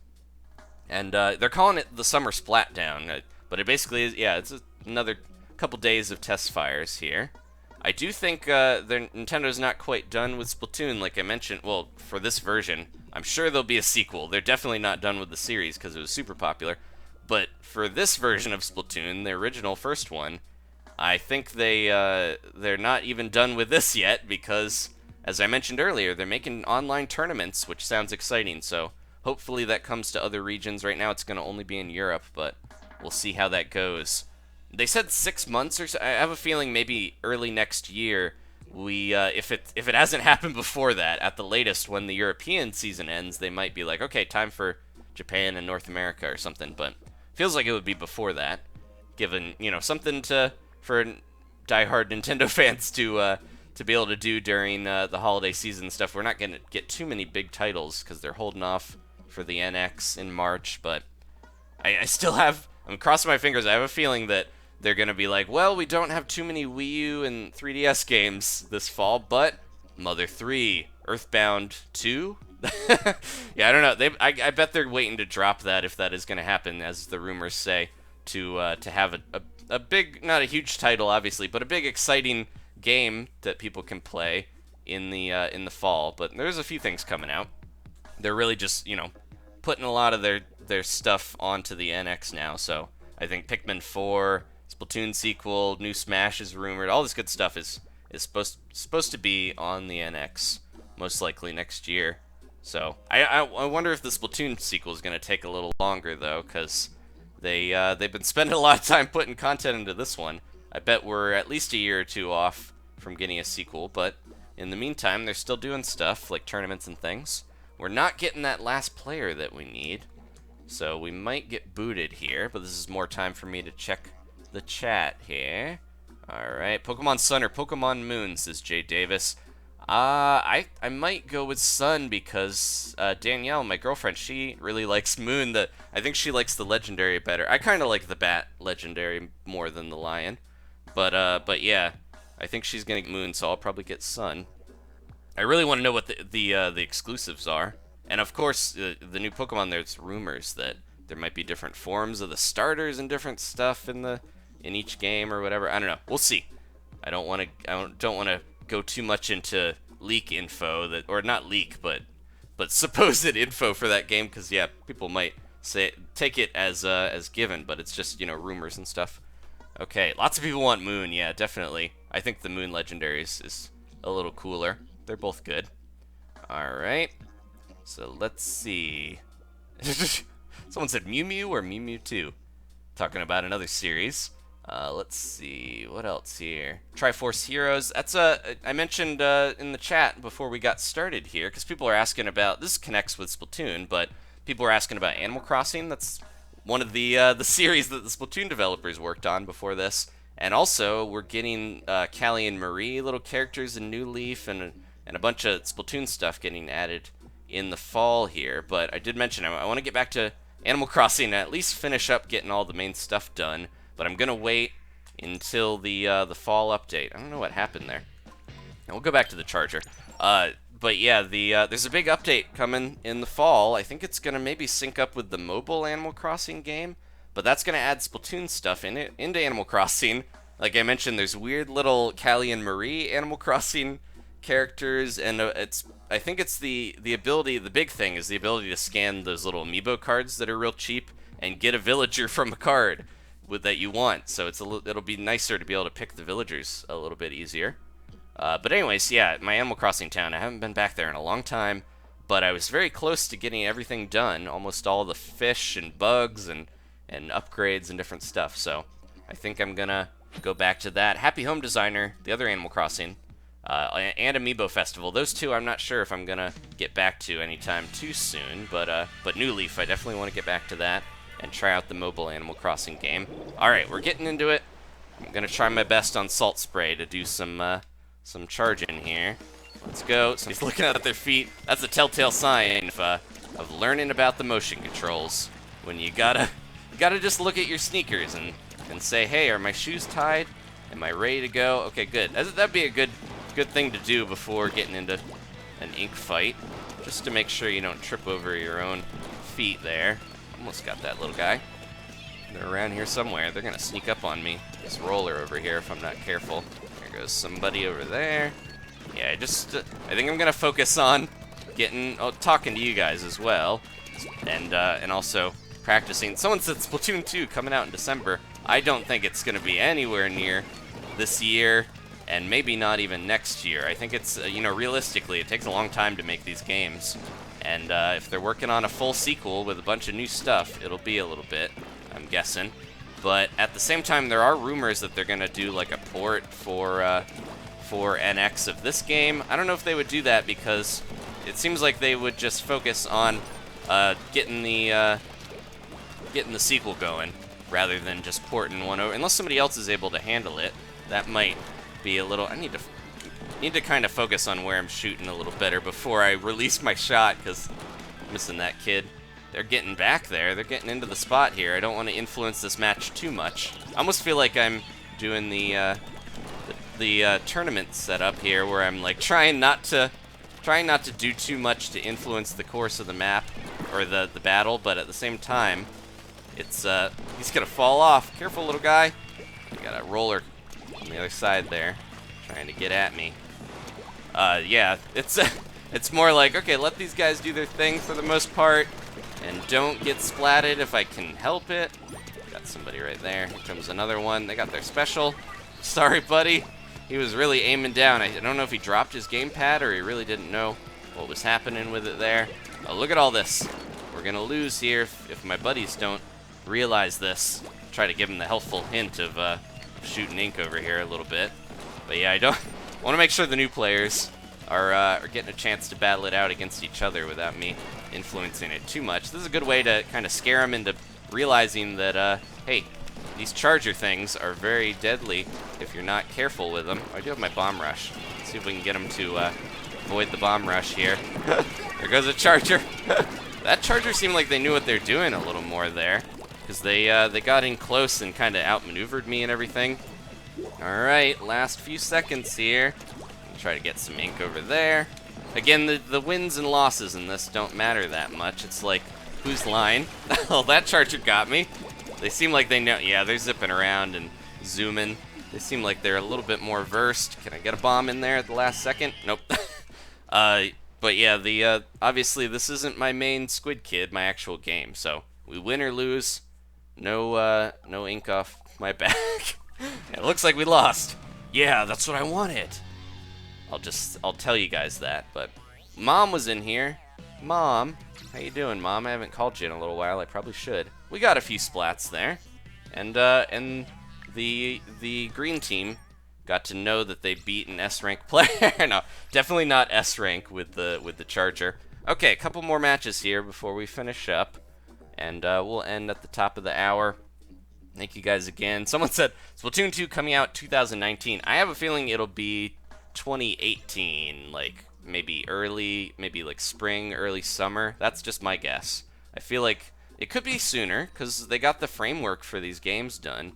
And they're calling it the Summer Splatdown, but it basically is. Yeah, it's another couple days of test fires here. I do think Nintendo's not quite done with Splatoon, like I mentioned. Well, for this version, I'm sure there'll be a sequel. They're definitely not done with the series because it was super popular. But for this version of Splatoon, the original first one, I think they're not even done with this yet because, as I mentioned earlier, they're making online tournaments, which sounds exciting. So hopefully that comes to other regions. Right now it's going to only be in Europe, but we'll see how that goes. They said 6 months or so. I have a feeling maybe early next year. We, if it hasn't happened before that, at the latest, when the European season ends, they might be like, okay, time for Japan and North America or something. But feels like it would be before that, given something for diehard Nintendo fans to be able to do during the holiday season stuff. We're not gonna get too many big titles because they're holding off for the NX in March. But I still have. I'm crossing my fingers. I have a feeling that they're going to be like, well, we don't have too many Wii U and 3DS games this fall, but Mother 3, Earthbound 2? Yeah, I don't know. I bet they're waiting to drop that if that is going to happen, as the rumors say, to have a big, not a huge title, obviously, but a big, exciting game that people can play in the fall. But there's a few things coming out. They're really just, putting a lot of their stuff onto the NX now, so I think Pikmin 4... Splatoon sequel, new Smash is rumored. All this good stuff is supposed to be on the NX, most likely next year. So I wonder if the Splatoon sequel is going to take a little longer though, because they've been spending a lot of time putting content into this one. I bet we're at least a year or two off from getting a sequel, but in the meantime, they're still doing stuff like tournaments and things. We're not getting that last player that we need, so we might get booted here. But this is more time for me to check the chat here. Alright, Pokemon Sun or Pokemon Moon, says Jay Davis. I might go with Sun because Danielle, my girlfriend, she really likes Moon. I think she likes the Legendary better. I kind of like the Bat Legendary more than the Lion. But yeah, I think she's gonna get Moon, so I'll probably get Sun. I really want to know what the exclusives are. And of course, the new Pokemon, there's rumors that there might be different forms of the starters and different stuff in each game or whatever. I don't know. We'll see. I don't want to go too much into leak info or not leak, but supposed info for that game, because yeah, people might take it as given, but it's just, rumors and stuff. Okay, lots of people want Moon. Yeah, definitely. I think the Moon Legendaries is a little cooler. They're both good. All right. So let's see. Someone said Mew Mew or Mew Mew 2. Talking about another series. Let's see, what else here? Triforce Heroes. That's I mentioned in the chat before we got started here, because people are asking about, this connects with Splatoon, but people are asking about Animal Crossing. That's one of the series that the Splatoon developers worked on before this. And also, we're getting Callie and Marie little characters in New Leaf, and a bunch of Splatoon stuff getting added in the fall here. But I did mention I want to get back to Animal Crossing and at least finish up getting all the main stuff done. But I'm gonna wait until the fall update. I don't know what happened there. And we'll go back to the charger. But yeah, there's a big update coming in the fall. I think it's gonna maybe sync up with the mobile Animal Crossing game, but that's gonna add Splatoon stuff into Animal Crossing. Like I mentioned, there's weird little Callie and Marie Animal Crossing characters, and I think it's the ability. The big thing is the ability to scan those little amiibo cards that are real cheap and get a villager from a card that you want. So it'll be nicer to be able to pick the villagers a little bit easier. But anyways, yeah, my Animal Crossing town, I haven't been back there in a long time, but I was very close to getting everything done, almost all the fish and bugs and upgrades and different stuff. So I think I'm gonna go back to that. Happy Home Designer, the other Animal Crossing, and Amiibo Festival. Those two I'm not sure if I'm gonna get back to anytime too soon, but New Leaf, I definitely want to get back to that and try out the mobile Animal Crossing game. Alright, we're getting into it. I'm gonna try my best on Saltspray to do some charging here. Let's go. Somebody's looking at their feet. That's a telltale sign of learning about the motion controls. When you gotta just look at your sneakers and say, hey, are my shoes tied? Am I ready to go? Okay, good. That'd be a good thing to do before getting into an ink fight, just to make sure you don't trip over your own feet there. Almost got that little guy. They're around here somewhere. They're gonna sneak up on me. This roller over here if I'm not careful. There goes somebody over there. Yeah, I think I'm gonna focus on talking to you guys as well, and also practicing. Someone said Splatoon 2 coming out in December. I don't think it's gonna be anywhere near this year, and maybe not even next year. I think it's realistically, it takes a long time to make these games. And if they're working on a full sequel with a bunch of new stuff, it'll be a little bit, I'm guessing. But at the same time, there are rumors that they're going to do like a port for NX of this game. I don't know if they would do that, because it seems like they would just focus on getting the sequel going rather than just porting one over. Unless somebody else is able to handle it, that might be a little. I need to kind of focus on where I'm shooting a little better before I release my shot, because I'm missing that kid. They're getting back there. They're getting into the spot here. I don't want to influence this match too much. I almost feel like I'm doing the tournament setup here, where I'm like trying not to do too much to influence the course of the map or the battle, but at the same time, it's he's gonna fall off. Careful, little guy. I got a roller on the other side there, trying to get at me. Yeah, it's more like, okay, let these guys do their thing for the most part, and don't get splatted if I can help it. Got somebody right there. Here comes another one. They got their special. Sorry, buddy. He was really aiming down. I don't know if he dropped his gamepad or he really didn't know what was happening with it there. Oh, look at all this. We're gonna lose here if my buddies don't realize this. Try to give them the helpful hint of shooting ink over here a little bit. But yeah, I want to make sure the new players are getting a chance to battle it out against each other without me influencing it too much. This is a good way to kind of scare them into realizing that, hey, these charger things are very deadly if you're not careful with them. I do have my bomb rush. Let's see if we can get them to avoid the bomb rush here. There goes a charger. That charger seemed like they knew what they're doing a little more there, because they got in close and kind of outmaneuvered me and everything. All right, last few seconds here. Try to get some ink over there. Again, the wins and losses in this don't matter that much. It's like Whose line? Oh, that charger got me. They seem like they know. Yeah, they're zipping around and zooming. They seem like they're a little bit more versed. Can I get a bomb in there at the last second? Nope. But yeah, obviously this isn't my main Squid Kid, my actual game. So we win or lose, no ink off my back. It looks like we lost. Yeah, that's what I wanted. I'll tell you guys that. But Mom was in here. Mom, how you doing, Mom? I haven't called you in a little while. I probably should. We got a few splats there, and the green team got to know that they beat an S-rank player. No, definitely not S-rank with the charger. Okay, a couple more matches here before we finish up, and we'll end at the top of the hour. Thank you guys again. Someone said Splatoon 2 coming out 2019. I have a feeling it'll be 2018, like maybe like spring, early summer. That's just my guess. I feel like it could be sooner because they got the framework for these games done.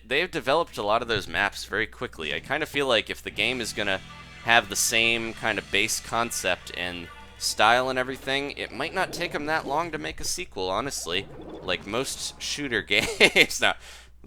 They've developed a lot of those maps very quickly. I kind of feel like if the game is gonna have the same kind of base concept and style and everything, it might not take them that long to make a sequel, honestly. Like most shooter games. Now,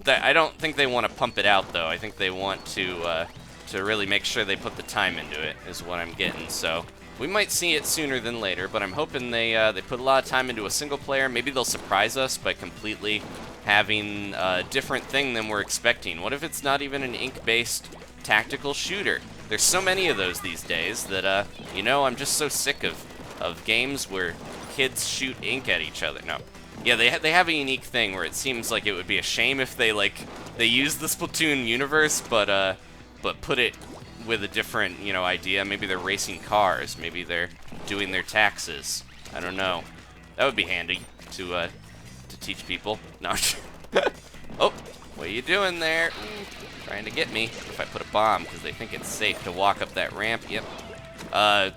I don't think they want to pump it out, though. I think they want to really make sure they put the time into it, is what I'm getting. So we might see it sooner than later, but I'm hoping they put a lot of time into a single player. Maybe they'll surprise us by completely having a different thing than we're expecting. What if it's not even an ink-based tactical shooter? There's so many of those these days that, I'm just so sick of games where kids shoot ink at each other. No. Yeah, they have a unique thing where it seems like it would be a shame if they use the Splatoon universe, but put it with a different, idea. Maybe they're racing cars. Maybe they're doing their taxes. I don't know. That would be handy to teach people. No. Oh, what are you doing there? Trying to get me. If I put a bomb, because they think it's safe to walk up that ramp. Yep.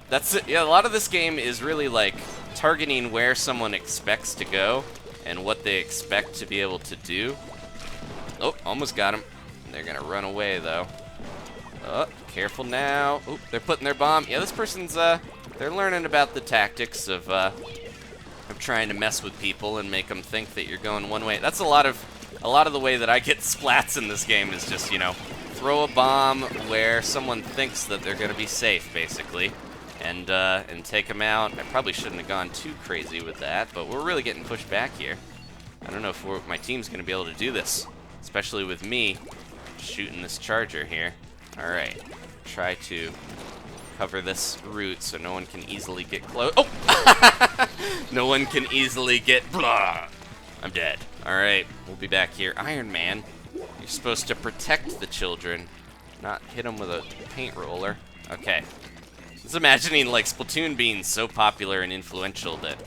That's it. Yeah, a lot of this game is really like targeting where someone expects to go and what they expect to be able to do. Oh, almost got him. They're gonna run away though. Oh, careful now. Oh, they're putting their bomb. Yeah, this person's they're learning about the tactics of trying to mess with people and make them think that you're going one way. That's a lot of the way that I get splats in this game is just, throw a bomb where someone thinks that they're gonna be safe, basically, and take them out. I probably shouldn't have gone too crazy with that, but we're really getting pushed back here. I don't know if my team's gonna be able to do this, especially with me shooting this charger here. All right, try to cover this route so no one can easily get close. Oh! No one can easily get... Blah! I'm dead. All right, we'll be back here. Iron Man, you're supposed to protect the children, not hit them with a paint roller. Okay. Just imagining, like, Splatoon being so popular and influential that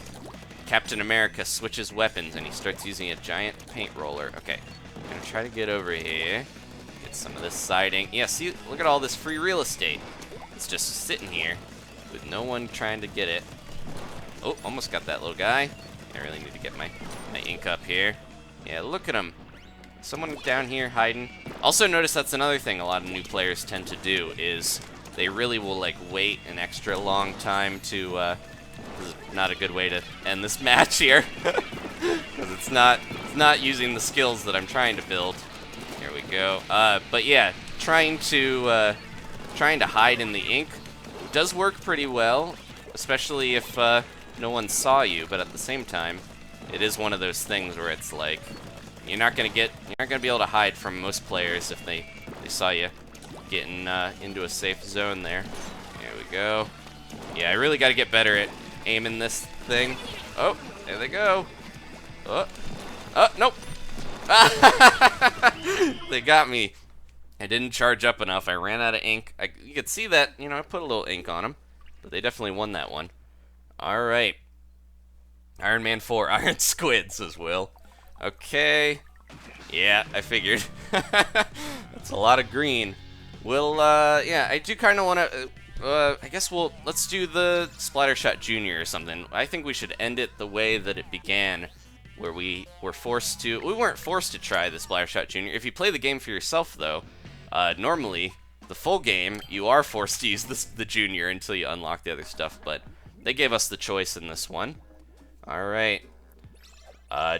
Captain America switches weapons and he starts using a giant paint roller. Okay, I'm gonna try to get over here. Get some of this siding. Yeah, see, look at all this free real estate. It's just sitting here with no one trying to get it. Oh, almost got that little guy. I really need to get my ink up here. Yeah, look at him. Someone down here hiding. Also notice that's another thing a lot of new players tend to do is they really will like wait an extra long time to this is not a good way to end this match here. Because it's not using the skills that I'm trying to build. Here we go. But yeah, trying to hide in the ink does work pretty well, especially if no one saw you, but at the same time, it is one of those things where it's like you're not gonna be able to hide from most players if they saw you getting into a safe zone there. There we go. Yeah, I really got to get better at aiming this thing. Oh, there they go. Oh, nope. They got me. I didn't charge up enough. I ran out of ink. You could see that, I put a little ink on them, but they definitely won that one. All right. Iron Man 4, Iron Squid, says Will. Okay. Yeah, I figured. That's a lot of green. We'll, yeah, I do kind of want to, I guess let's do the Splattershot Junior or something. I think we should end it the way that it began, where we weren't forced to try the Splattershot Junior. If you play the game for yourself, though, normally, the full game, you are forced to use the Junior until you unlock the other stuff, but they gave us the choice in this one. Alright.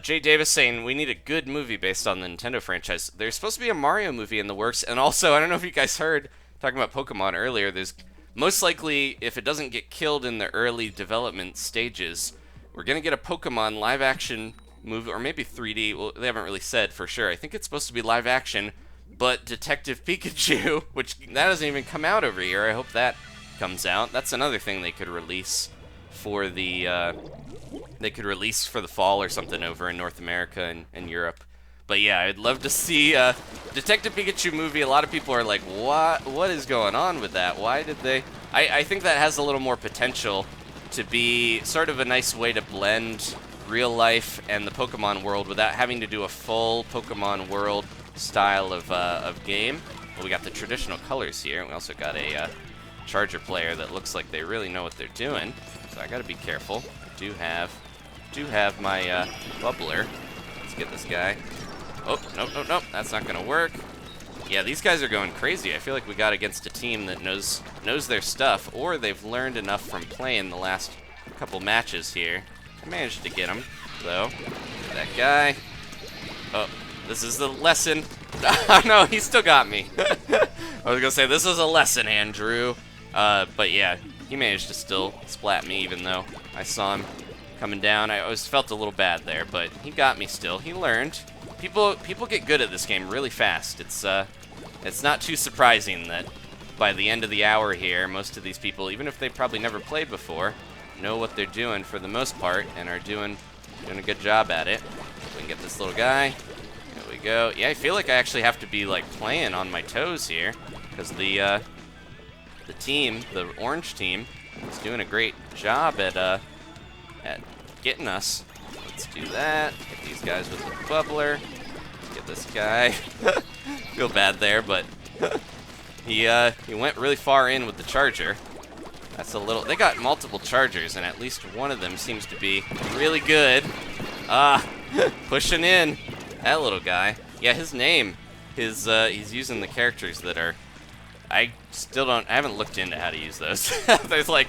Jay Davis saying we need a good movie based on the Nintendo franchise. There's supposed to be a Mario movie in the works, and also, I don't know if you guys heard, talking about Pokemon earlier, there's most likely, if it doesn't get killed in the early development stages, we're going to get a Pokemon live-action movie, or maybe 3D, well, they haven't really said for sure. I think it's supposed to be live-action, but Detective Pikachu, which that doesn't even come out over here. I hope that comes out. That's another thing they could release for the fall or something over in North America and Europe. But yeah, I'd love to see a Detective Pikachu movie. A lot of people are like, what is going on with that? Why did they... I think that has a little more potential to be sort of a nice way to blend real life and the Pokemon world without having to do a full Pokemon world style of game. Well, we got the traditional colors here. We also got a Charger player that looks like they really know what they're doing. So I gotta be careful. I do have my bubbler. Let's get this guy. Oh, nope, that's not gonna work. Yeah, these guys are going crazy. I feel like we got against a team that knows their stuff, or they've learned enough from playing the last couple matches here. I managed to get him, though. Get that guy. Oh, this is the lesson. Oh, no, he still got me. I was gonna say, this is a lesson, Andrew. But yeah, he managed to still splat me, even though I saw him coming down. I always felt a little bad there, but he got me still. He learned. People get good at this game really fast. It's not too surprising that by the end of the hour here, most of these people, even if they've probably never played before, know what they're doing for the most part and are doing a good job at it. We can get this little guy. There we go. Yeah, I feel like I actually have to be like playing on my toes here because the team, the orange team, is doing a great job at getting us. Let's do that. Get these guys with the bubbler. Get this guy. Feel bad there, but he went really far in with the charger. That's a little. They got multiple chargers, and at least one of them seems to be really good. Pushing in. That little guy. Yeah, his name. He's using the characters that are. I haven't looked into how to use those. There's like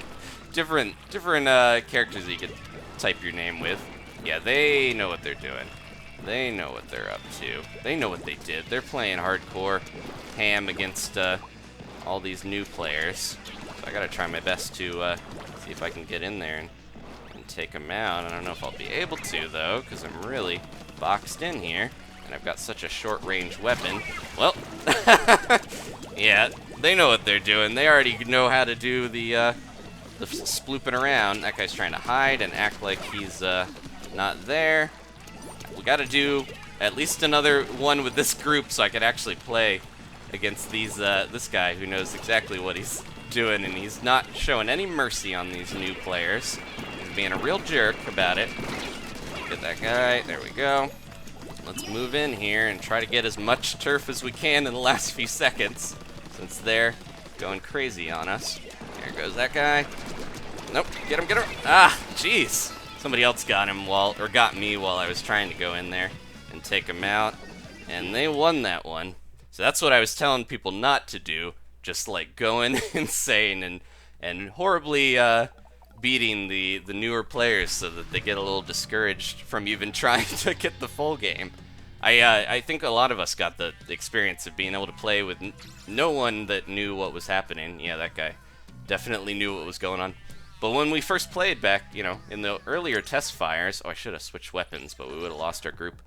different characters that you can type your name with. Yeah, they know what they're doing. They know what they're up to. They know what they did. They're playing hardcore ham against all these new players. So I gotta try my best to see if I can get in there and take them out. I don't know if I'll be able to, though, because I'm really boxed in here. And I've got such a short-range weapon. Well, yeah, they know what they're doing. They already know how to do the splooping around. That guy's trying to hide and act like he's not there. We gotta do at least another one with this group so I could actually play against this guy who knows exactly what he's doing, and he's not showing any mercy on these new players. He's being a real jerk about it. Get that guy. There we go. Let's move in here and try to get as much turf as we can in the last few seconds, since they're going crazy on us. There goes that guy. Nope. Get him, get him. Ah, jeez. Somebody else got him got me while I was trying to go in there and take him out. And they won that one. So that's what I was telling people not to do. Just like going insane and horribly beating the newer players so that they get a little discouraged from even trying to get the full game. I think a lot of us got the experience of being able to play with no one that knew what was happening. Yeah, that guy definitely knew what was going on. But when we first played back, in the earlier test fires, I should have switched weapons, but we would have lost our group.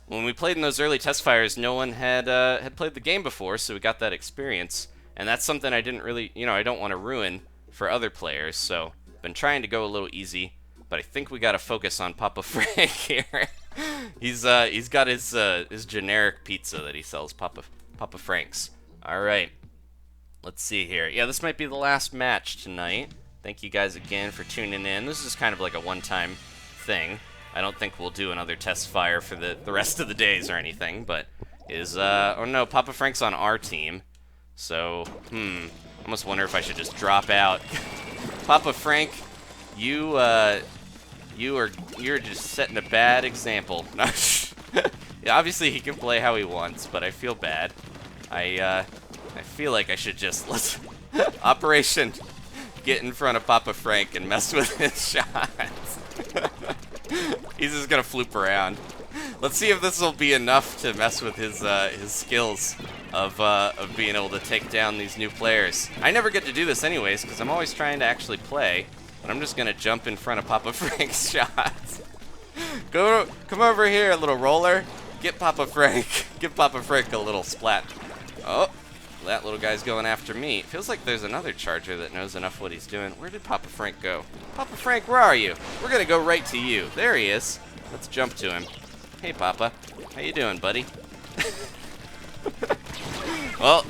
When we played in those early test fires, no one had played the game before, so we got that experience. And that's something I didn't really, I don't want to ruin for other players, so I've been trying to go a little easy, but I think we got to focus on Papa Frank here. He's got his generic pizza that he sells, Papa Frank's. All right, let's see here. Yeah, this might be the last match tonight. Thank you guys again for tuning in. This is kind of like a one-time thing. I don't think we'll do another test fire for the rest of the days or anything, but oh no, Papa Frank's on our team. So, I almost wonder if I should just drop out. Papa Frank, you're just setting a bad example. Yeah, obviously he can play how he wants, but I feel bad. I feel like I should just Operation get in front of Papa Frank and mess with his shots. He's just gonna floop around. Let's see if this will be enough to mess with his skills of being able to take down these new players. I never get to do this anyways, because I'm always trying to actually play, but I'm just gonna jump in front of Papa Frank's shots. Come over here, little roller. Get Papa Frank. Give Papa Frank a little splat. Oh, that little guy's going after me. It feels like there's another charger that knows enough what he's doing. Where did Papa Frank go? Papa Frank, where are you? We're gonna go right to you. There he is. Let's jump to him. Hey, Papa. How you doing, buddy? Well,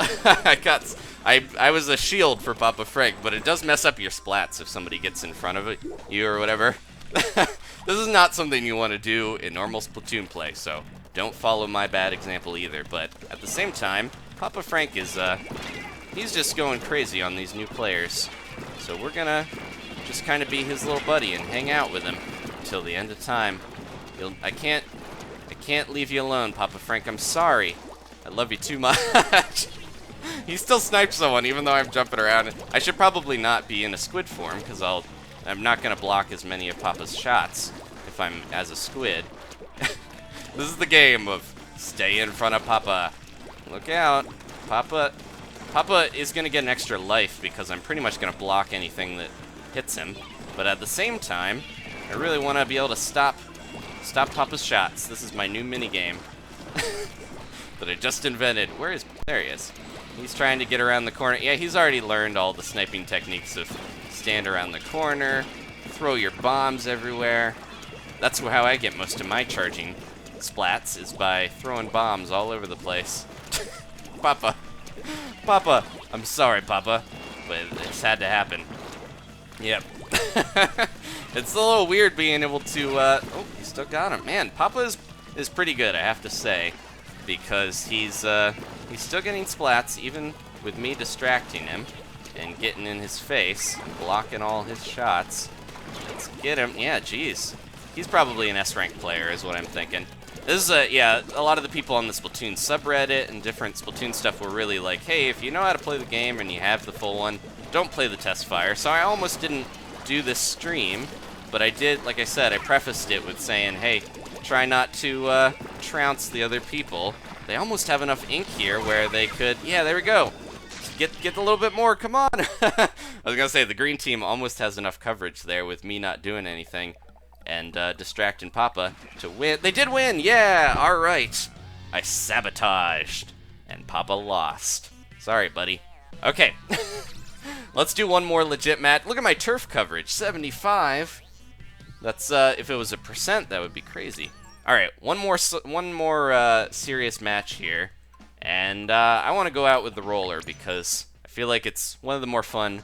I was a shield for Papa Frank, but it does mess up your splats if somebody gets in front of you or whatever. This is not something you want to do in normal Splatoon play, so don't follow my bad example either. But at the same time, Papa Frank is, he's just going crazy on these new players. So we're gonna just kind of be his little buddy and hang out with him until the end of time. I can't leave you alone, Papa Frank. I'm sorry. I love you too much. He still sniped someone, even though I'm jumping around. I should probably not be in a squid form, because I'm not going to block as many of Papa's shots if I'm as a squid. This is the game of stay in front of Papa. Look out. Papa is going to get an extra life, because I'm pretty much going to block anything that hits him. But at the same time, I really want to be able to stop Papa's shots. This is my new minigame that I just invented. There he is. He's trying to get around the corner. Yeah, he's already learned all the sniping techniques of stand around the corner, throw your bombs everywhere. That's how I get most of my charging splats, is by throwing bombs all over the place. Papa, I'm sorry, Papa, but it's had to happen. Yep. It's a little weird being able to, oh, he still got him. Man, Papa is pretty good, I have to say, because he's still getting splats, even with me distracting him and getting in his face, blocking all his shots. Let's get him. Yeah, geez. He's probably an S-rank player, is what I'm thinking. This is, yeah, a lot of the people on the Splatoon subreddit and different Splatoon stuff were really like, hey, if you know how to play the game and you have the full one, don't play the Testfire. So I almost didn't do this stream, but I did, like I said, I prefaced it with saying, hey, try not to trounce the other people. They almost have enough ink here where they could, yeah, there we go. Get a little bit more, come on. I was gonna say, the green team almost has enough coverage there with me not doing anything and distracting Papa to win. They did win, yeah, all right. I sabotaged and Papa lost. Sorry, buddy. Okay. Let's do one more legit match. Look at my turf coverage, 75. That's, if it was a percent, that would be crazy. All right, one more serious match here, and I want to go out with the roller because I feel like it's one of the more fun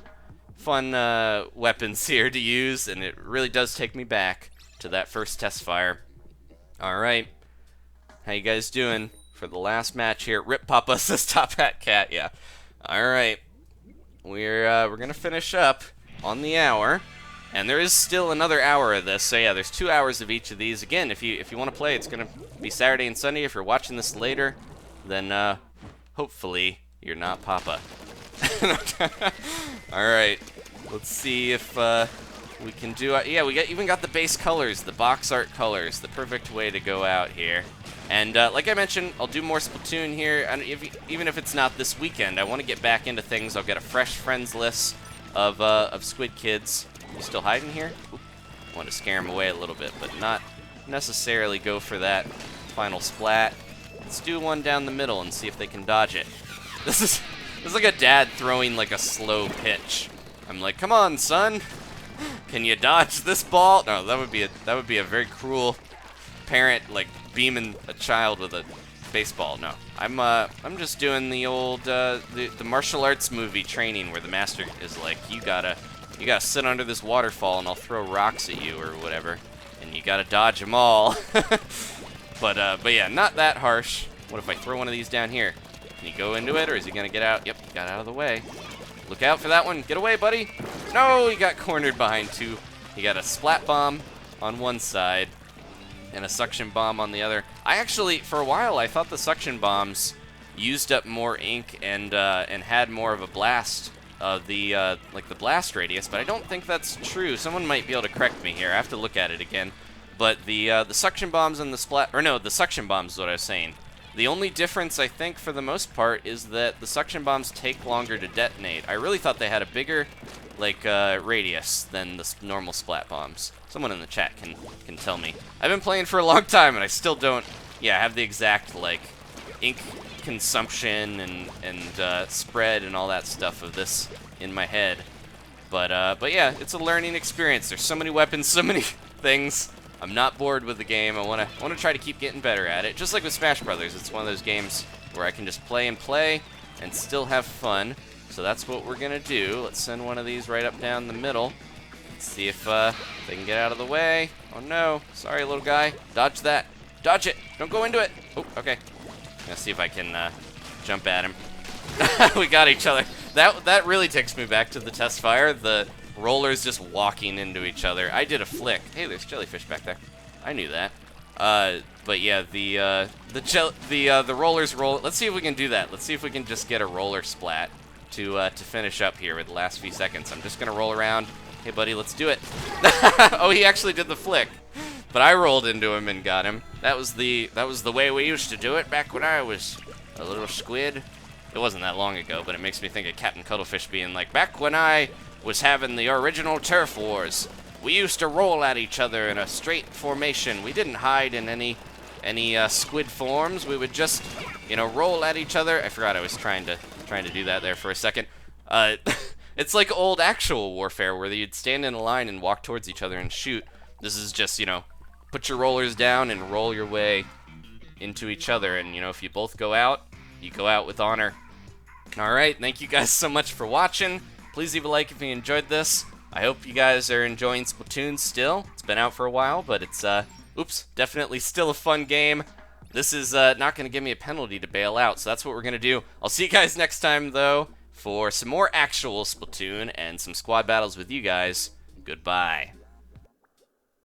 weapons here to use, and it really does take me back to that first Testfire. All right, how you guys doing for the last match here? Rip Papa says Top Hat Cat. Yeah. All right, we're gonna finish up on the hour. And there is still another hour of this, so yeah, there's 2 hours of each of these. Again, if you want to play, it's going to be Saturday and Sunday. If you're watching this later, then hopefully you're not Papa. All right, let's see if we can do. Yeah, we even got the base colors, the box art colors, the perfect way to go out here. And like I mentioned, I'll do more Splatoon here, and even if it's not this weekend, I want to get back into things. I'll get a fresh friends list of Squid Kids. You still hiding here? Oop. I want to scare him away a little bit, but not necessarily go for that final splat. Let's do one down the middle and see if they can dodge it. This is like a dad throwing like a slow pitch. I'm like, come on, son, can you dodge this ball? No, that would be a very cruel parent, like beaming a child with a baseball. No, I'm just doing the old the martial arts movie training where the master is like, you gotta sit under this waterfall and I'll throw rocks at you or whatever, and you gotta dodge them all. But yeah, not that harsh. What if I throw one of these down here? Can he go into it, or is he gonna get out? Yep, got out of the way. Look out for that one. Get away, buddy. No, he got cornered behind two. He got a splat bomb on one side and a suction bomb on the other. I actually, for a while, I thought the suction bombs used up more ink and had more of a blast of the like the blast radius, but I don't think that's true. Someone might be able to correct me here. I have to look at it again. But the suction bombs and the splat, or no, the suction bombs is what I was saying. The only difference, I think, for the most part, is that the suction bombs take longer to detonate. I really thought they had a bigger, like, radius than the normal splat bombs. Someone in the chat can tell me. I've been playing for a long time, and I still don't, yeah, have the exact, like, ink consumption and spread and all that stuff of this in my head. But yeah, it's a learning experience. There's so many weapons, so many things. I'm not bored with the game. I wanna try to keep getting better at it. Just like with Smash Brothers, it's one of those games where I can just play and still have fun. So that's what we're gonna do. Let's send one of these right up down the middle. Let's see if they can get out of the way. Oh no, sorry little guy. Dodge that. Dodge it. Don't go into it. Oh, okay. Let's see if I can jump at him. We got each other. That really takes me back to the Testfire. The rollers just walking into each other. I did a flick. Hey, there's jellyfish back there. I knew that. But yeah, the rollers roll. Let's see if we can do that. Let's see if we can just get a roller splat to finish up here with the last few seconds. I'm just gonna roll around. Hey, buddy, let's do it. Oh, he actually did the flick, but I rolled into him and got him. That was the way we used to do it back when I was a little squid. It wasn't that long ago, but it makes me think of Captain Cuttlefish being like, back when I was having the original turf wars, we used to roll at each other in a straight formation. We didn't hide in any squid forms. We would just, you know, roll at each other. I forgot I was trying to do that there for a second. It's like old actual warfare where you'd stand in a line and walk towards each other and shoot. This is just, you know, put your rollers down and roll your way into each other. And, you know, if you both go out, you go out with honor. Alright, thank you guys so much for watching. Please leave a like if you enjoyed this. I hope you guys are enjoying Splatoon still. It's been out for a while, but it's, definitely still a fun game. This is not going to give me a penalty to bail out, so that's what we're going to do. I'll see you guys next time, though, for some more actual Splatoon and some squad battles with you guys. Goodbye.